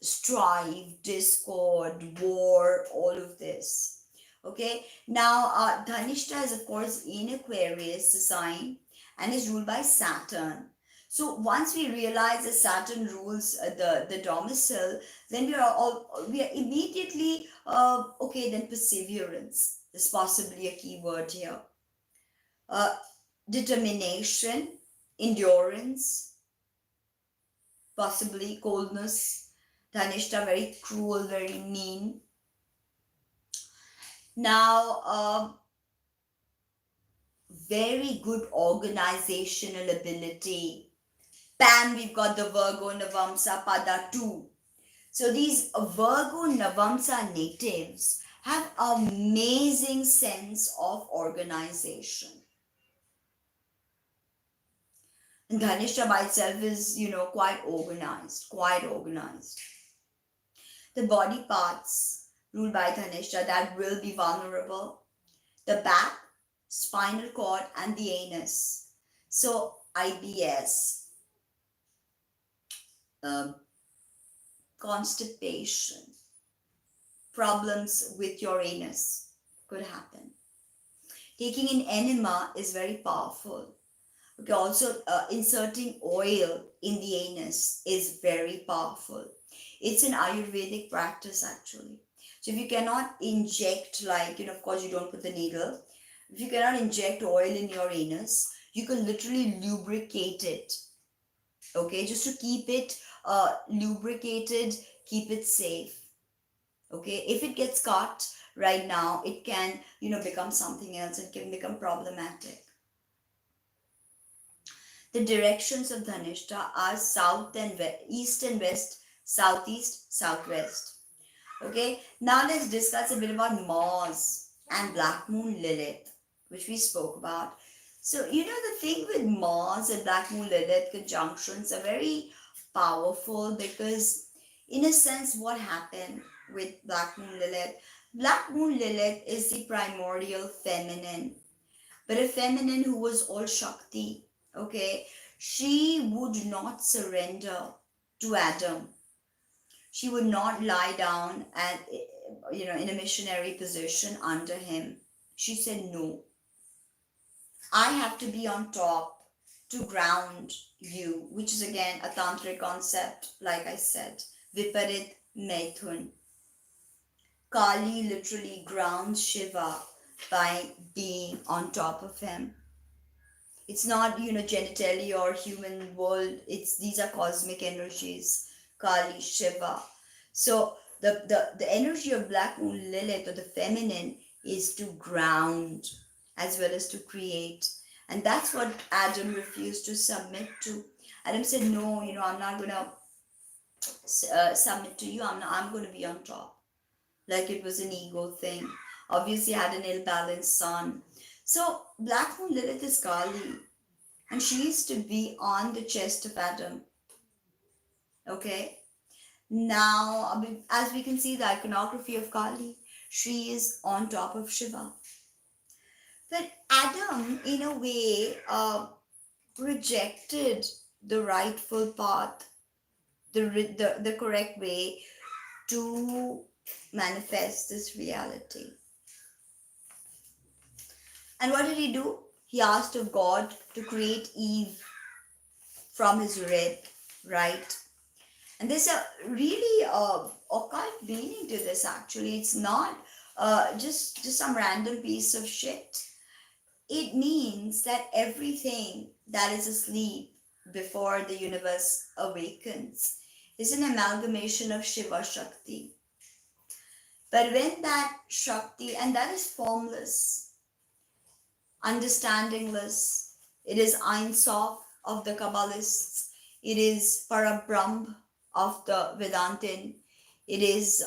strife, discord, war, all of this. Okay, now Dhanishta is of course in Aquarius, the sign, and is ruled by Saturn. So once we realize that Saturn rules the domicile, then we are immediately okay. Then perseverance is possibly a key word here. Uh, Determination, endurance, possibly coldness. Dhanishta, very cruel, very mean. Now, very good organizational ability. Bam, we've got the Virgo Navamsa Pada 2. So these Virgo Navamsa natives have amazing sense of organization. And Dhanishta by itself is, quite organized. The body parts ruled by Dhanishta that will be vulnerable: the back, spinal cord, and the anus. So IBS, constipation, problems with your anus could happen. Taking an enema is very powerful. Okay, also inserting oil in the anus is very powerful. It's an Ayurvedic practice actually. So if you cannot inject, of course you don't put the needle. If you cannot inject oil in your anus, you can literally lubricate it. Okay, just to keep it lubricated, keep it safe. Okay, if it gets caught right now, it can, become something else. It can become problematic. The directions of Dhanishta are south and west, east and west, southeast, southwest. Okay, now let's discuss a bit about Mars and Black Moon Lilith, which we spoke about. So, the thing with Mars and Black Moon Lilith conjunctions are very powerful because, in a sense, what happened with Black Moon Lilith? Black Moon Lilith is the primordial feminine, but a feminine who was all Shakti. Okay, she would not surrender to Adam. She would not lie down and, in a missionary position under him. She said, no, I have to be on top to ground you, which is again a tantric concept, like I said. Viparit Maithun. Kali literally grounds Shiva by being on top of him. It's not, genitalia or human world. These are cosmic energies. Kali, Shiva. So the energy of Black Moon Lilith, or the feminine, is to ground as well as to create. And that's what Adam refused to submit to. Adam said, no, I'm not going to submit to you. I'm going to be on top. Like it was an ego thing. Obviously had an ill-balanced sun. So Black Moon Lilith is Kali, and she used to be on the chest of Adam. Okay. Now, as we can see the iconography of Kali, she is on top of Shiva. But Adam, in a way, rejected the rightful path, the correct way to manifest this reality. And what did he do? He asked of God to create Eve from his rib, right? And there's a really occult meaning to this actually. It's not just some random piece of shit. It means that everything that is asleep before the universe awakens is an amalgamation of Shiva Shakti. But when that Shakti, and that is formless, understandingless, it is Ein Sof of the Kabbalists, it is Parabrahm of the Vedantin, it is,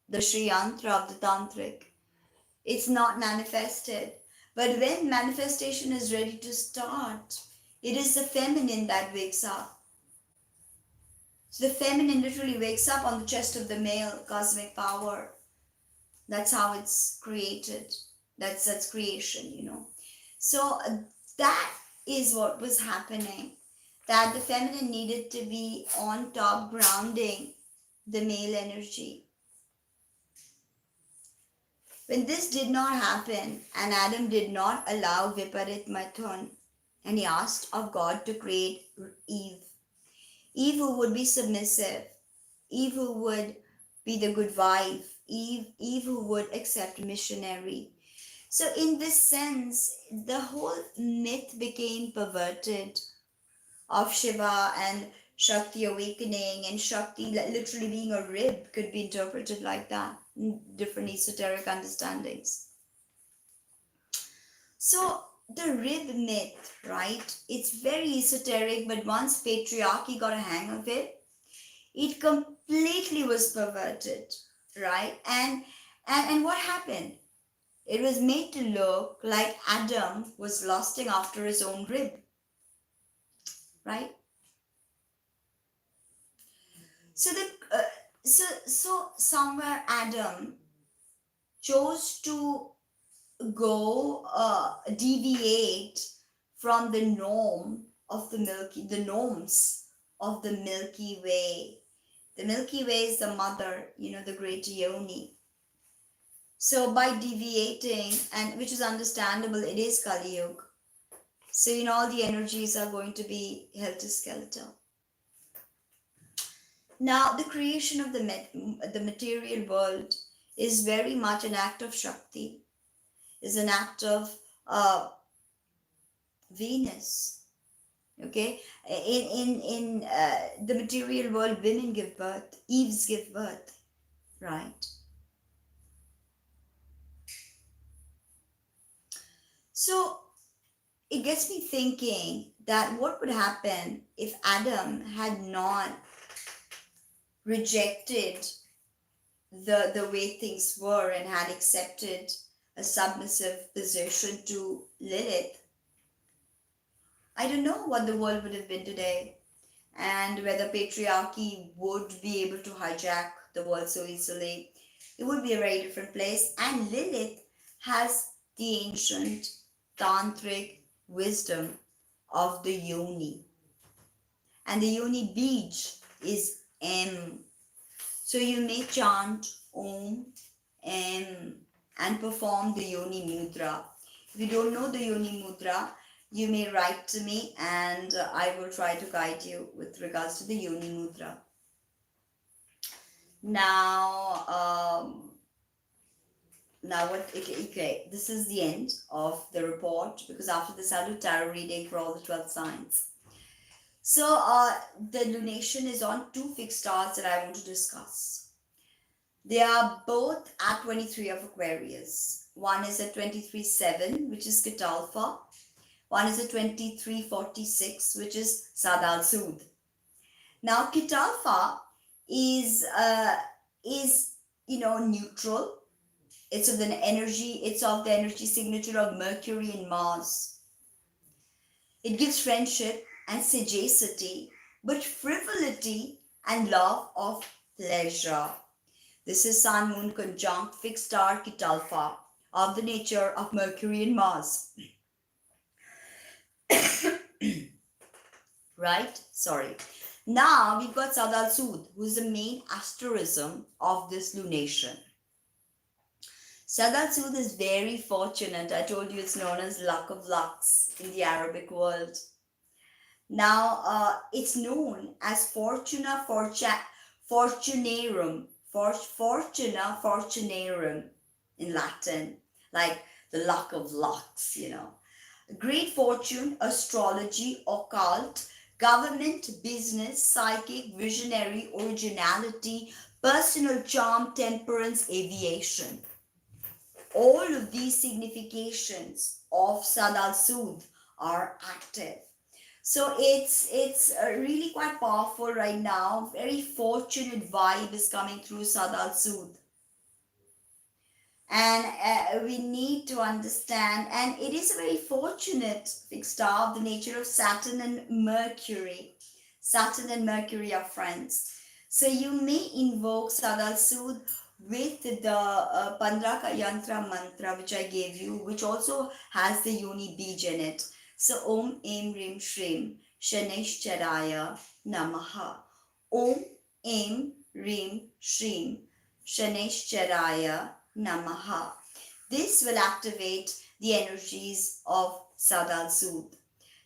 the Sri Yantra of the Tantric. It's not manifested. But when manifestation is ready to start, it is the feminine that wakes up. So the feminine literally wakes up on the chest of the male cosmic power. That's how it's created. That's creation. So that is what was happening. That the feminine needed to be on top, grounding the male energy. When this did not happen, and Adam did not allow Viparit Mathun, and he asked of God to create Eve. Eve who would be submissive, Eve who would be the good wife, Eve who would accept missionary. So in this sense, the whole myth became perverted of Shiva and Shakti awakening, and Shakti literally being a rib could be interpreted like that in different esoteric understandings. So the rib myth, right? It's very esoteric, but once patriarchy got a hang of it, it completely was perverted, right? And what happened? It was made to look like Adam was lusting after his own rib, right? So so somewhere Adam chose to go deviate from the norms of the Milky Way. The Milky Way is the mother, the great yoni. So by deviating, and which is understandable, it is Kali Yuga. So all the energies are going to be helter skelter. Now, the creation of the material world is very much an act of Shakti, is an act of Venus. Okay, in the material world, women give birth, Eves give birth, right? So it gets me thinking that what would happen if Adam had not rejected the way things were and had accepted a submissive position to Lilith. I don't know what the world would have been today, and whether patriarchy would be able to hijack the world so easily. It would be a very different place. And Lilith has the ancient tantric wisdom of the yoni. And the yoni bij is M. So you may chant Om, M, and perform the yoni mudra. If you don't know the yoni mudra, you may write to me, and I will try to guide you with regards to the yoni mudra. Now what? Okay, this is the end of the report, because after this I'll do tarot reading for all the 12 signs. So the lunation is on two fixed stars that I want to discuss. They are both at 23 of Aquarius. One is at 23.7, which is Catalpha. One is at 23.46, which is Sadal Sud. Now, Catalpha is neutral. It's of the energy signature of Mercury and Mars. It gives friendship and sagacity, but frivolity and love of pleasure. This is Sun Moon conjunct fixed star Catalpha of the nature of Mercury and Mars. Right? Sorry. Now we've got Sadal Sud, who is the main asterism of this lunation. Sadal Sud is very fortunate. I told you it's known as luck of lucks in the Arabic world. Now, it's known as Fortuna Fortunarum in Latin, like the luck of lucks, Great fortune, astrology, occult, government, business, psychic, visionary, originality, personal charm, temperance, aviation. All of these significations of Sadal Sud are active. So it's really quite powerful right now. Very fortunate vibe is coming through Sadal Sud. And we need to understand, and it is a very fortunate fixed star of the nature of Saturn and Mercury. Saturn and Mercury are friends. So you may invoke Sadal Sud with the Pandraka Yantra mantra which I gave you, which also has the Yoni Bij in it. So Om Em Rim Shrim Shaneshcharaya Namaha. Om Em Rim Shrim Shaneshcharaya Namaha. This will activate the energies of Sadal Sud.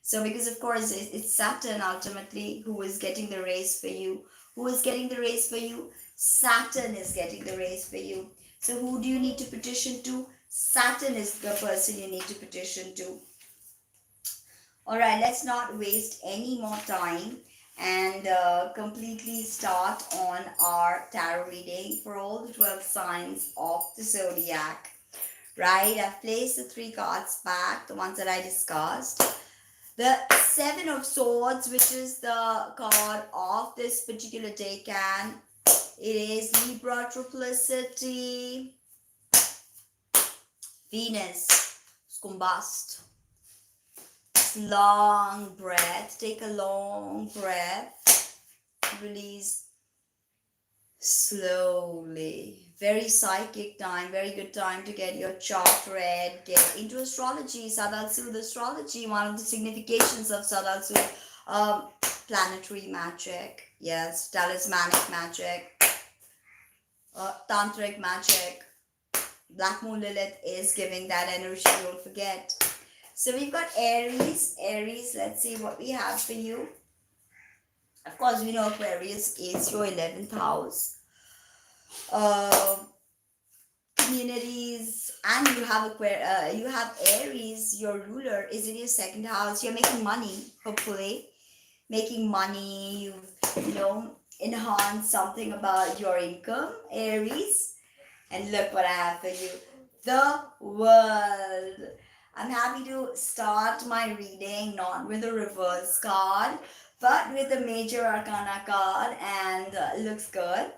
So, because of course it's Saturn ultimately who is getting the race for you. Who is getting the race for you? Saturn is getting the race for you. So, who do you need to petition to? Saturn is the person you need to petition to. Alright, let's not waste any more time and completely start on our tarot reading for all the 12 signs of the zodiac. Right, I've placed the 3 cards back, the ones that I discussed. The 7 of Swords, which is the card of this particular decan. It is Libra triplicity. Venus, combust. Long breath. Take a long breath. Release slowly. Very psychic time, very good time to get your chart read, get into astrology. Sadal Sud astrology, one of the significations of Sadal Sud, planetary magic, yes, talismanic magic, tantric magic. Black Moon Lilith is giving that energy, don't forget. So we've got Aries. Aries, let's see what we have for you. Of course, we know Aquarius is your 11th house. Communities, and you have you have Aries, your ruler is in your 2nd house. You're making money, hopefully. Making money, you've enhanced something about your income, Aries. And look what I have for you. The World. I'm happy to start my reading not with a reverse card, but with a major arcana card, and looks good.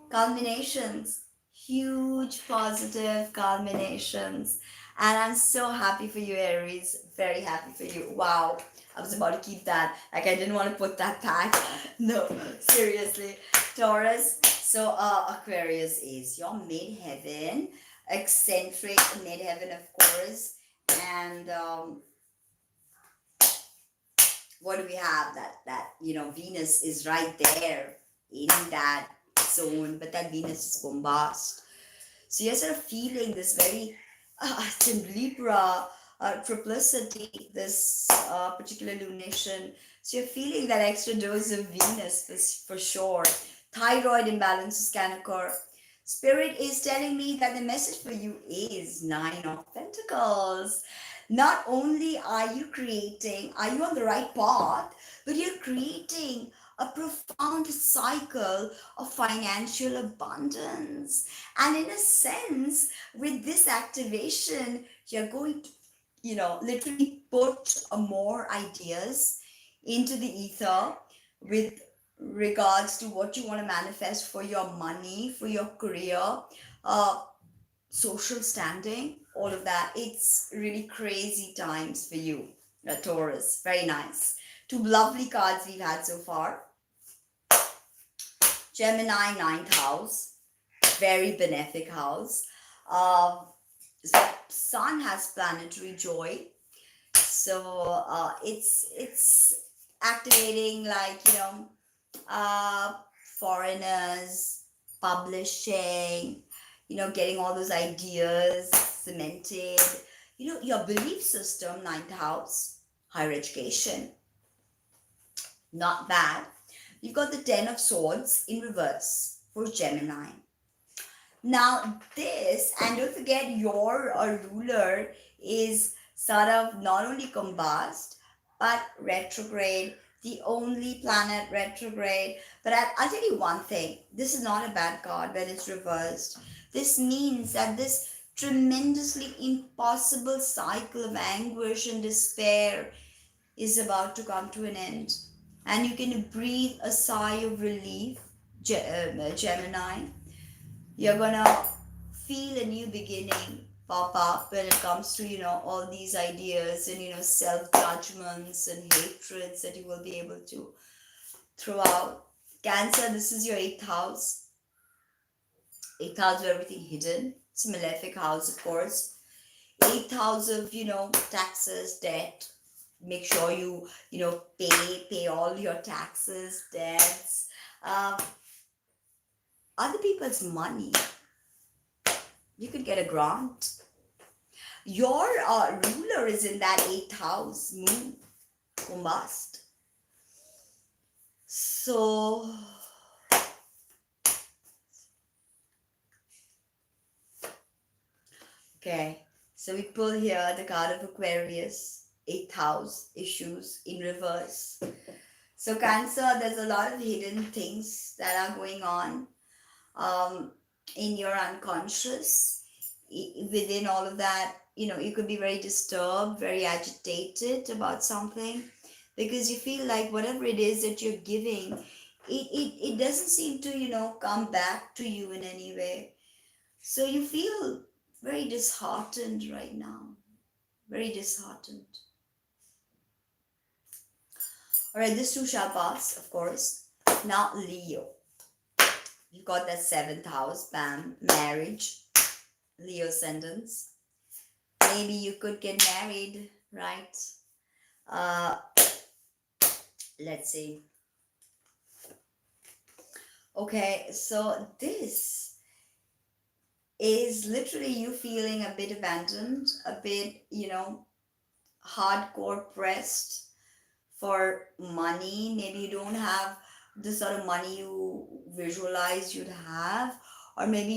Culminations. Huge positive culminations. And I'm so happy for you, Aries. Very happy for you. Wow. I was about to keep that. Like, I didn't want to put that back. No, seriously. Taurus. So, Aquarius is your midheaven. Eccentric midheaven, of course. And what do we have? That Venus is right there in that zone, but that Venus is bombast. So you're sort of feeling this very it's in Libra triplicity, this particular lunation. So you're feeling that extra dose of Venus for sure. Thyroid imbalances can occur. Spirit is telling me that the message for you is 9 of Pentacles. Not only are you on the right path, but you're creating a profound cycle of financial abundance. And in a sense, with this activation, you're going to, literally put more ideas into the ether with regards to what you want to manifest for your money, for your career, social standing, all of that. It's really crazy times for you, Taurus. Very nice. 2 lovely cards we've had so far. Gemini, 9th house. Very benefic house. The sun has planetary joy. So it's activating, like, foreigners, publishing, getting all those ideas cemented. Your belief system, 9th house, higher education. Not bad. You've got the 10 of Swords in reverse for Gemini. Now this, and don't forget your ruler is sort of not only combust, but retrograde, the only planet retrograde. But I'll tell you one thing, this is not a bad card when it's reversed. This means that this tremendously impossible cycle of anguish and despair is about to come to an end. And you can breathe a sigh of relief, Gemini. You're gonna feel a new beginning pop up when it comes to, all these ideas and, self-judgments and hatreds that you will be able to throw out. Cancer, this is your eighth house. Eighth house of everything hidden. It's a malefic house, of course. Eighth house of, taxes, debt. Make sure you, pay all your taxes, debts, other people's money. You could get a grant. Your ruler is in that eighth house, moon, combust. So, okay, so we pull here the card of Aquarius, eighth house issues in reverse. So Cancer, there's a lot of hidden things that are going on in your unconscious. Within all of that, you could be very disturbed, very agitated about something, because you feel like whatever it is that you're giving, it doesn't seem to, come back to you in any way. So you feel very disheartened right now, very disheartened. All right, this too shall pass, of course. Now, Leo. You've got that seventh house, bam, marriage, Leo ascendants. Maybe you could get married, right? Let's see. Okay, so this is literally you feeling a bit abandoned, a bit, hardcore pressed for money. Maybe you don't have the sort of money you visualize you'd have, or maybe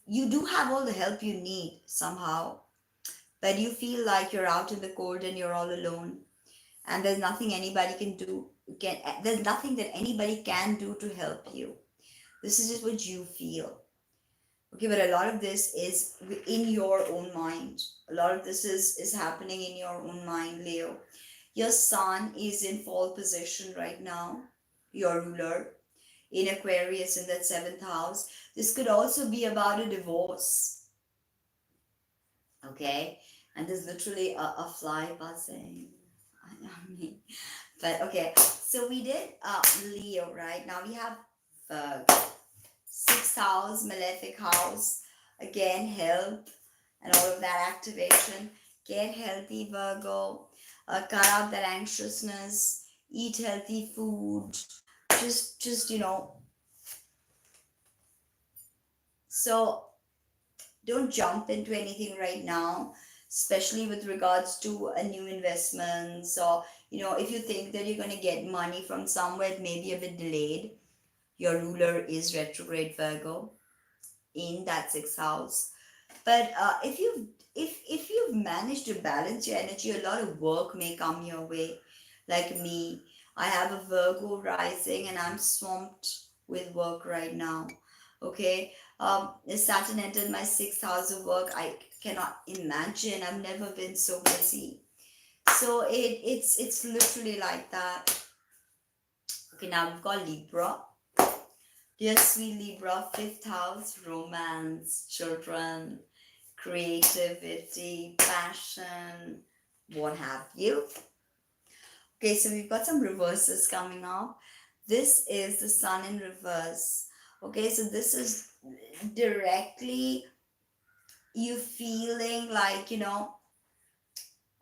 you do have all the help you need somehow, but you feel like you're out in the cold and you're all alone, and there's nothing anybody can do. There's nothing that anybody can do to help you. This is just what you feel. Okay, but a lot of this is in your own mind. A lot of this is happening in your own mind, Leo. Your sun is in fall position right now, your ruler, in Aquarius in that seventh house. This could also be about a divorce. Okay, and there's literally a fly buzzing. I mean, but okay, so we did Leo, right? Now we have sixth house, malefic house. Again, health and all of that activation. Get healthy, Virgo. Cut out that anxiousness. Eat healthy food. Just so don't jump into anything right now, especially with regards to a new investment. So if you think that you're going to get money from somewhere, it may be a bit delayed. Your ruler is retrograde, Virgo, in that sixth house. But if you've managed to balance your energy, a lot of work may come your way. Like me, I have a Virgo rising and I'm swamped with work right now. Okay, Saturn entered my sixth house of work. I cannot imagine. I've never been so busy. So it's literally like that. Okay, now we've got Libra. Dear sweet Libra, fifth house, romance, children, creativity, passion, what have you. Okay, so we've got some reverses coming up. This is the sun in reverse. Okay, so this is directly you feeling like,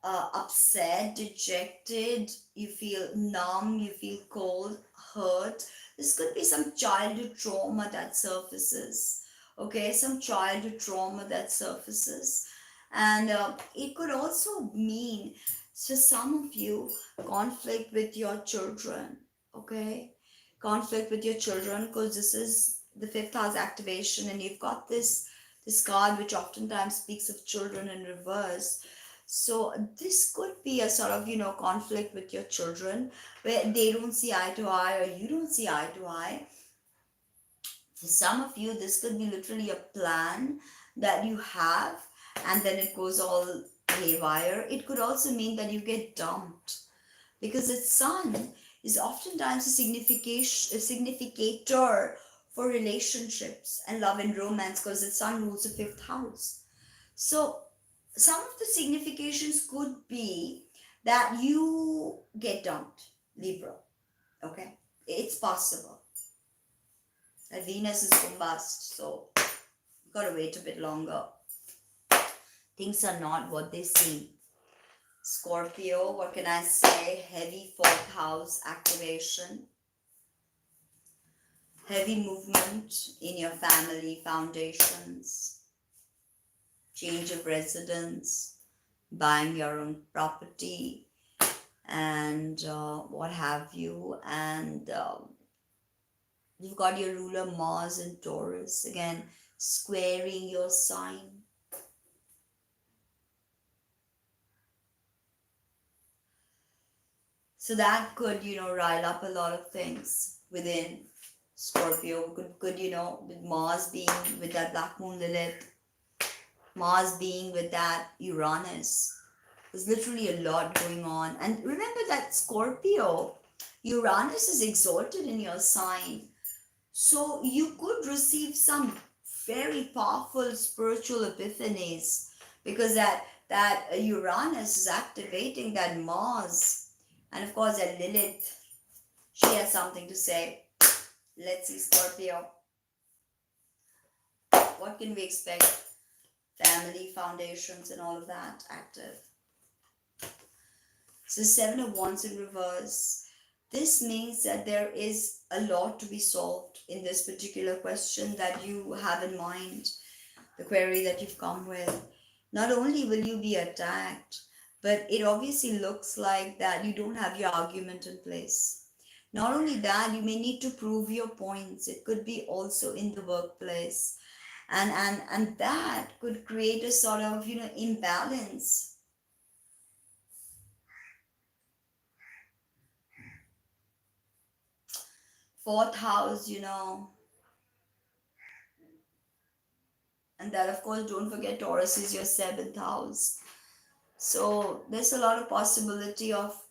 upset, dejected, you feel numb, you feel cold, hurt. This could be some childhood trauma that surfaces. Okay, some childhood trauma that surfaces. And it could also mean, for some of you, conflict with your children. Okay, conflict with your children, because this is the fifth house activation, and you've got this card which oftentimes speaks of children in reverse. So this could be a sort of, conflict with your children where they don't see eye to eye or you don't see eye to eye. For some of you, this could be literally a plan that you have and then it goes all haywire. It could also mean that you get dumped because the sun is oftentimes a significator for relationships and love and romance because the sun rules the fifth house. So some of the significations could be that you get dumped, Libra. Okay, it's possible. Venus is combust, so you gotta wait a bit longer. Things are not what they seem. Scorpio, what can I say? Heavy fourth house activation, heavy movement in your family foundations, change of residence, buying your own property, and what have you. And you've got your ruler Mars in Taurus, again, squaring your sign. So that could, rile up a lot of things within Scorpio. Could with Mars being with that Black Moon Lilith, Mars being with that Uranus. There's literally a lot going on. And remember that Scorpio, Uranus is exalted in your sign. So you could receive some very powerful spiritual epiphanies because that Uranus is activating that Mars. And of course, that Lilith, she has something to say. Let's see, Scorpio. What can we expect? Family, foundations, and all of that active. So, Seven of Wands in reverse. This means that there is a lot to be solved in this particular question that you have in mind, the query that you've come with. Not only will you be attacked, but it obviously looks like that you don't have your argument in place. Not only that, you may need to prove your points. It could be also in the workplace. And that could create a sort of, imbalance. Fourth house, and that, of course, don't forget Taurus is your seventh house. So there's a lot of possibility of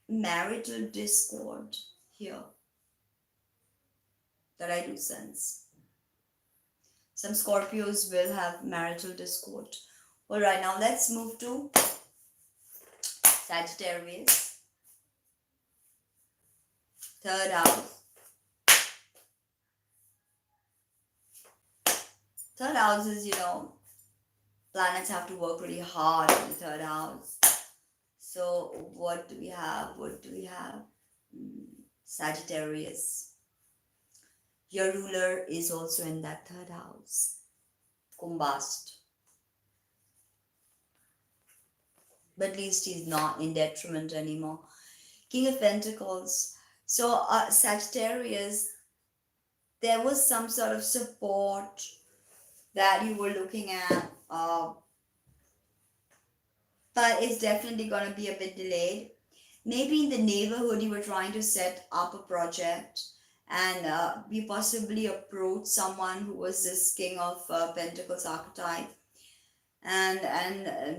marital discord here that I do sense. Some Scorpios will have marital discord. All right, now let's move to Sagittarius. Third house. Third house is, planets have to work really hard in the third house. So what do we have? Sagittarius. Your ruler is also in that third house. Combust. But at least he's not in detriment anymore. King of Pentacles. So Sagittarius, there was some sort of support that you were looking at. But it's definitely going to be a bit delayed. Maybe in the neighborhood you were trying to set up a project and you possibly approach someone who was this King of Pentacles archetype, and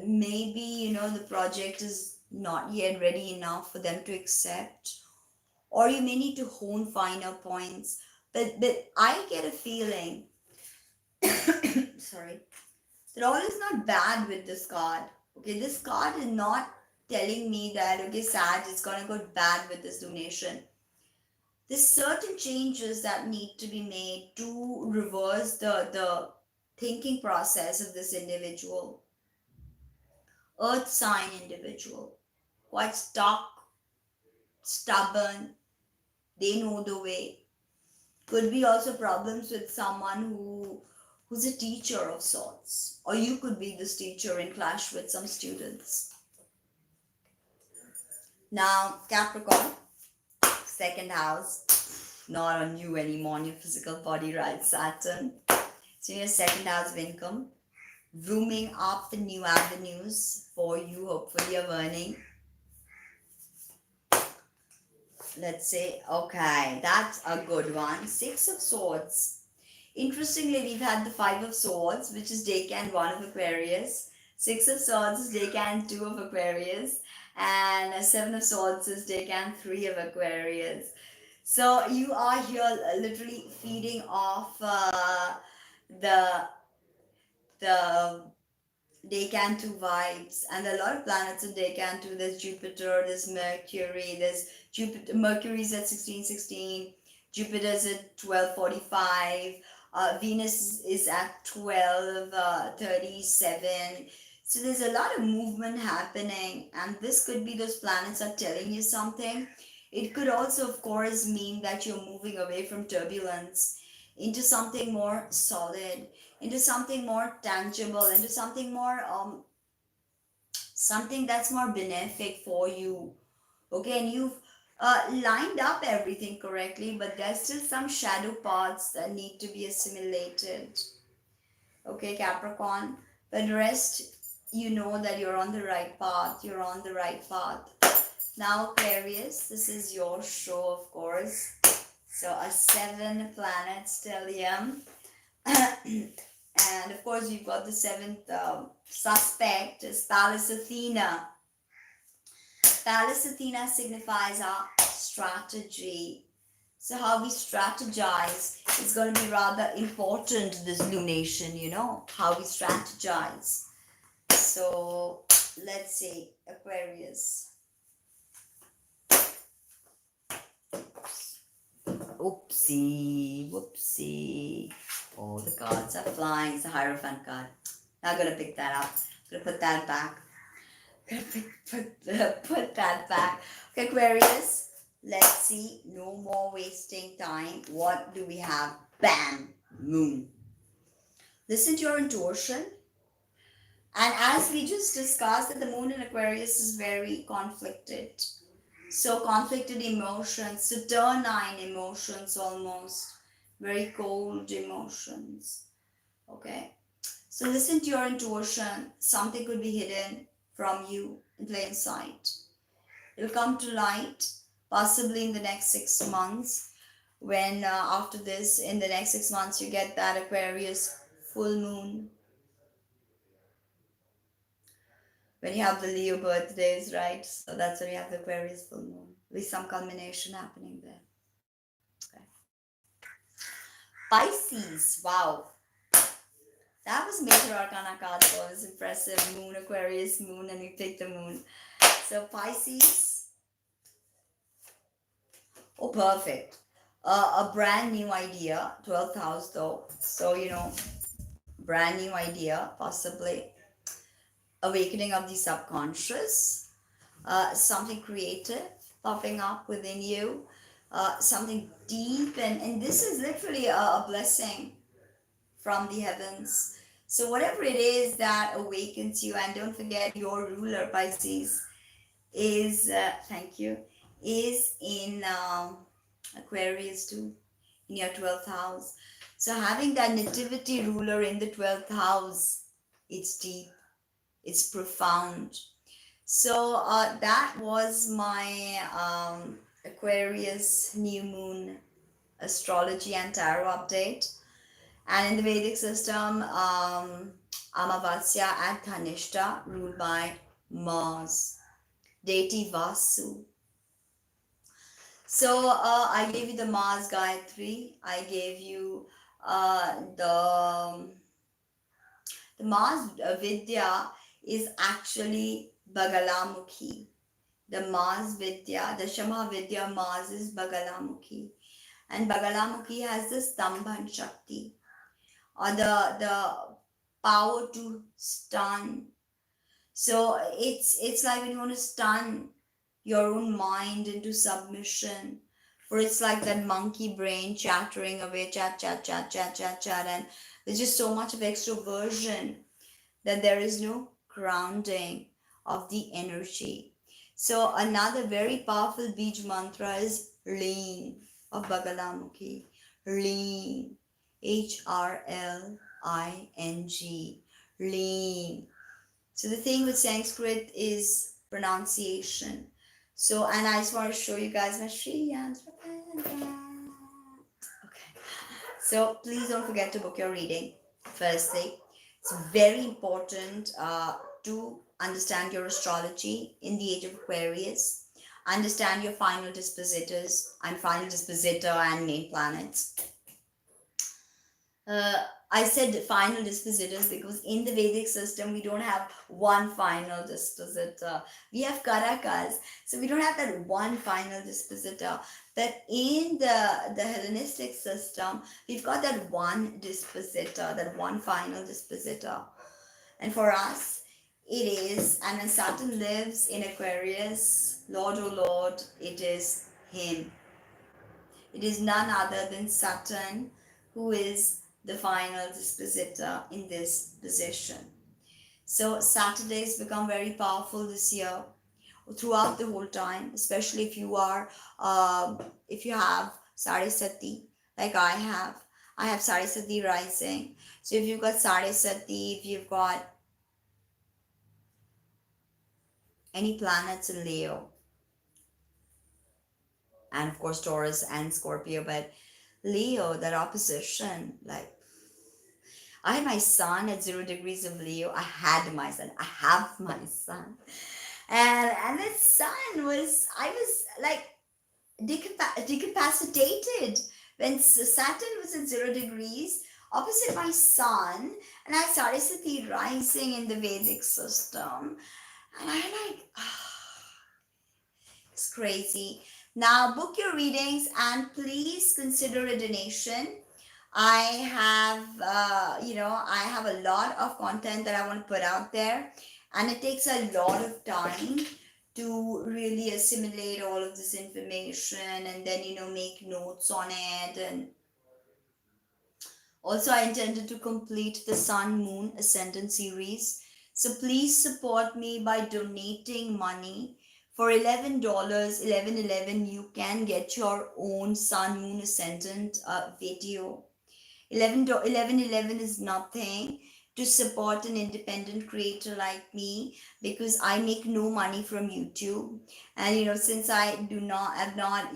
maybe the project is not yet ready enough for them to accept, or you may need to hone finer points. But I get a feeling, sorry, that all is not bad with this card. Okay, this card is not telling me that, okay, Sag, it's going to go bad with this donation. There's certain changes that need to be made to reverse the thinking process of this individual. Earth sign individual. Quite stuck, stubborn. They know the way. Could be also problems with someone who's a teacher of sorts. Or you could be this teacher in clash with some students. Now, Capricorn, second house, not on you anymore, on your physical body, right? Saturn. So your second house of income. zooming up the new avenues for you, hopefully of earning. Let's say, okay, that's a good one. Six of Swords. Interestingly, we've had the Five of Swords, which is Decan 1 of Aquarius. Six of Swords is Decan 2 of Aquarius. And Seven of Swords is Decan 3 of Aquarius. So you are here literally feeding off the the Decan 2 vibes, and there are a lot of planets in Decan 2. There's Jupiter, there's Mercury, there's Jupiter. Mercury's at 1616, Jupiter's at 1245, Venus is at 1237. So there's a lot of movement happening, and this could be those planets are telling you something. It could also, of course, mean that you're moving away from turbulence into something more solid, into something more tangible, into something more something that's more benefic for you. Okay, and you've lined up everything correctly, but there's still some shadow parts that need to be assimilated. Okay, Capricorn, but the rest, you know that you're on the right path. You're on the right path. Now, Aquarius, this is your show, of course. So a 7 planets stellium. And of course, we've got the seventh suspect is Pallas Athena. Pallas Athena signifies our strategy. So how we strategize is going to be rather important this lunation, you know, how we strategize. So let's see, Aquarius. Oopsie, whoopsie. Oh, the cards are flying. It's a Hierophant card. Now I'm going to pick that up. I'm going to put that back. Put that back. Okay, Aquarius. Let's see. No more wasting time. What do we have? Bam! Moon. Listen to your intuition. And as we just discussed, that the moon in Aquarius is very conflicted. So conflicted emotions, saturnine emotions almost. Very cold emotions. Okay. So listen to your intuition. Something could be hidden from you in plain sight. It'll come to light possibly in the next 6 months. When after this, in the next 6 months, you get that Aquarius full moon. When you have the Leo birthdays, right? So that's when you have the Aquarius full moon. There'll be some culmination happening there. Okay. Pisces, wow. That was major arcana card, so it was impressive. Moon, Aquarius, moon, and you picked the moon. So Pisces. Oh, perfect. A brand new idea, 12th house though. So, you know, brand new idea, possibly. Awakening of the subconscious. Something creative popping up within you. Something deep. And this is literally a blessing from the heavens. So whatever it is that awakens you, and don't forget your ruler, Pisces, is, thank you, is in Aquarius too, in your 12th house. So having that nativity ruler in the 12th house, it's deep, it's profound. So that was my Aquarius new moon astrology and tarot update. And in the Vedic system, Amavasya and Dhanishta ruled by Mars, deity Vasu. So I gave you the Mars Gayatri. I gave you the Mars Vidya is actually Bagalamukhi. The Mars Vidya, the Shama Vidya Mars is Bagalamukhi. And Bagalamukhi has the Stambhan Shakti, or the power to stun. So it's like when you want to stun your own mind into submission, for it's like that monkey brain chattering away, chat, and there's just so much of extroversion that there is no grounding of the energy. So another very powerful Bij mantra is Lean of Bagalamukhi. Lean. Hrling. Ling. So the thing with Sanskrit is pronunciation. So, and I just want to show you guys my Shriyan's. Okay. So please don't forget to book your reading. Firstly, it's very important to understand your astrology in the age of Aquarius. Understand your final dispositors and final dispositor and main planets. uh, I said final dispositors because in the Vedic system we don't have one final dispositor. We have karakas, so we don't have that one final dispositor. But in the Hellenistic system, we've got that one dispositor, that one final dispositor. And for us, it is, and when Saturn lives in Aquarius, Lord, oh Lord, it is him. It is none other than Saturn who is the final dispositor in this position. So Saturdays become very powerful this year, throughout the whole time, especially if you are, if you have Saraswati, like I have. I have Saraswati rising. So if you've got Saraswati, if you've got any planets in Leo, and of course Taurus and Scorpio, but Leo, that opposition, like I had my son at 0 degrees of Leo. I had my son. I have my son. And that son was, I was like decapacitated when Saturn was at 0 degrees opposite my sun. And I started Sati rising in the Vedic system. And I like, it's crazy. Now book your readings and please consider a donation. I have, I have a lot of content that I want to put out there, and it takes a lot of time to really assimilate all of this information and then, make notes on it. And also, I intended to complete the Sun, Moon, Ascendant series. So please support me by donating money. For $11, 1111, you can get your own Sun, Moon, Ascendant video. 1111 is nothing to support an independent creator like me, because I make no money from YouTube. And since I have not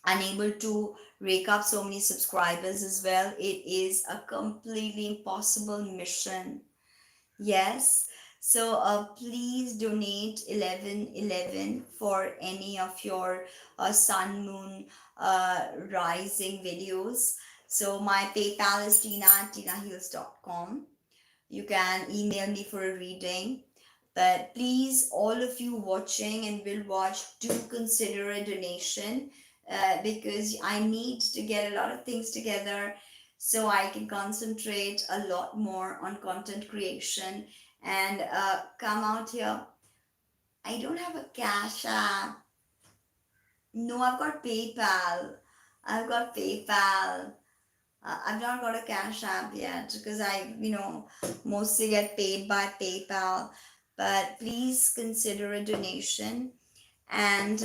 unable to rake up so many subscribers as well, it is a completely impossible mission. Yes. So please donate 1111 for any of your sun, moon, rising videos. So my PayPal is tina@tinaheals.com. You can email me for a reading. But please, all of you watching and will watch, do consider a donation, because I need to get a lot of things together so I can concentrate a lot more on content creation and come out here. I don't have a cash app. No, I've got PayPal. I've got PayPal. I've not got a cash app yet because I, mostly get paid by PayPal. But please consider a donation. And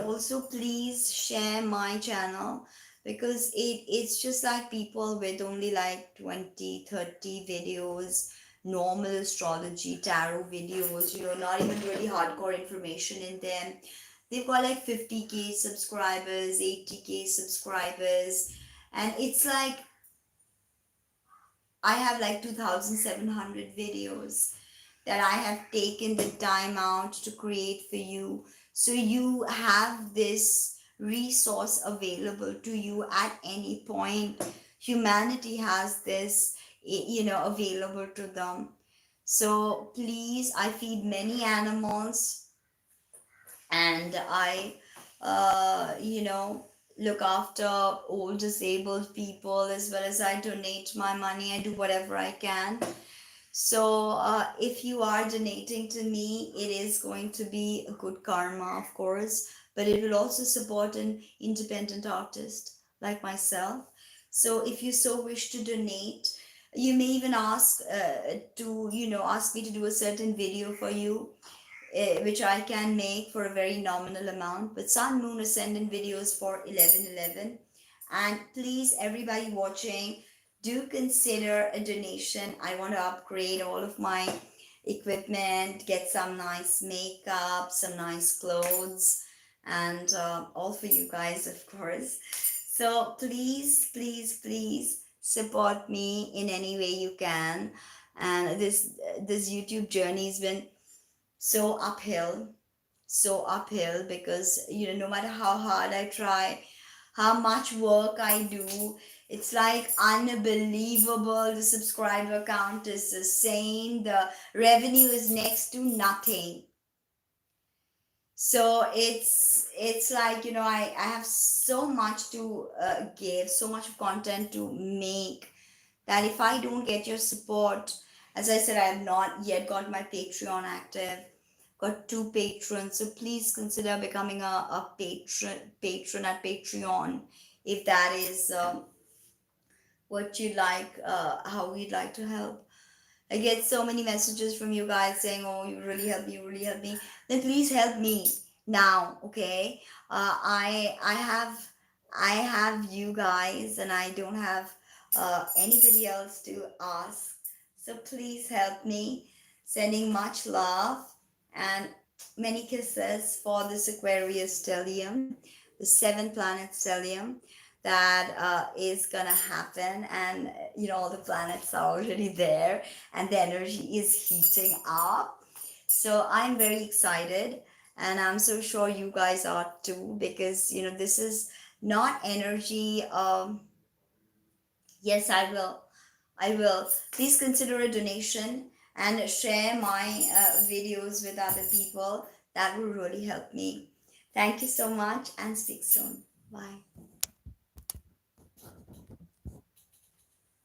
also please share my channel, because it's just like people with only like 20-30 videos, normal astrology tarot videos, not even really hardcore information in them. They've got like 50k subscribers, 80k subscribers, and it's like I have like 2,700 videos that I have taken the time out to create for you. So you have this resource available to you at any point. Humanity has this, available to them. So please, I feed many animals, and I, look after old disabled people, as well as I donate my money. I do whatever I can. So, if you are donating to me, it is going to be a good karma, of course, but it will also support an independent artist like myself. So, if you so wish to donate, you may even ask ask me to do a certain video for you, which I can make for a very nominal amount. But Sun, Moon, Ascendant videos for 1111. And please, everybody watching, do consider a donation. I want to upgrade all of my equipment, get some nice makeup, some nice clothes, and all for you guys, of course. So please, please, please support me in any way you can. And this YouTube journey has been so uphill, so uphill, because no matter how hard I try, how much work I do, it's like unbelievable. The subscriber count is the same, the revenue is next to nothing. So it's like, I have so much to give, so much of content to make, that if I don't get your support, as I said, I have not yet got my Patreon active, got 2 patrons. So please consider becoming a patron at Patreon, if that is what you like, how we'd like to help. I get so many messages from you guys saying, "Oh, you really help me, you really help me." Then please help me now, okay? I have you guys, and I don't have anybody else to ask. So please help me. Sending much love and many kisses for this Aquarius stellium, the 7 planet stellium that is gonna happen, and all the planets are already there, and the energy is heating up. So I'm very excited, and I'm so sure you guys are too, because this is not energy. Yes, I will. Please consider a donation and share my videos with other people. That will really help me. Thank you so much, and speak soon. Bye.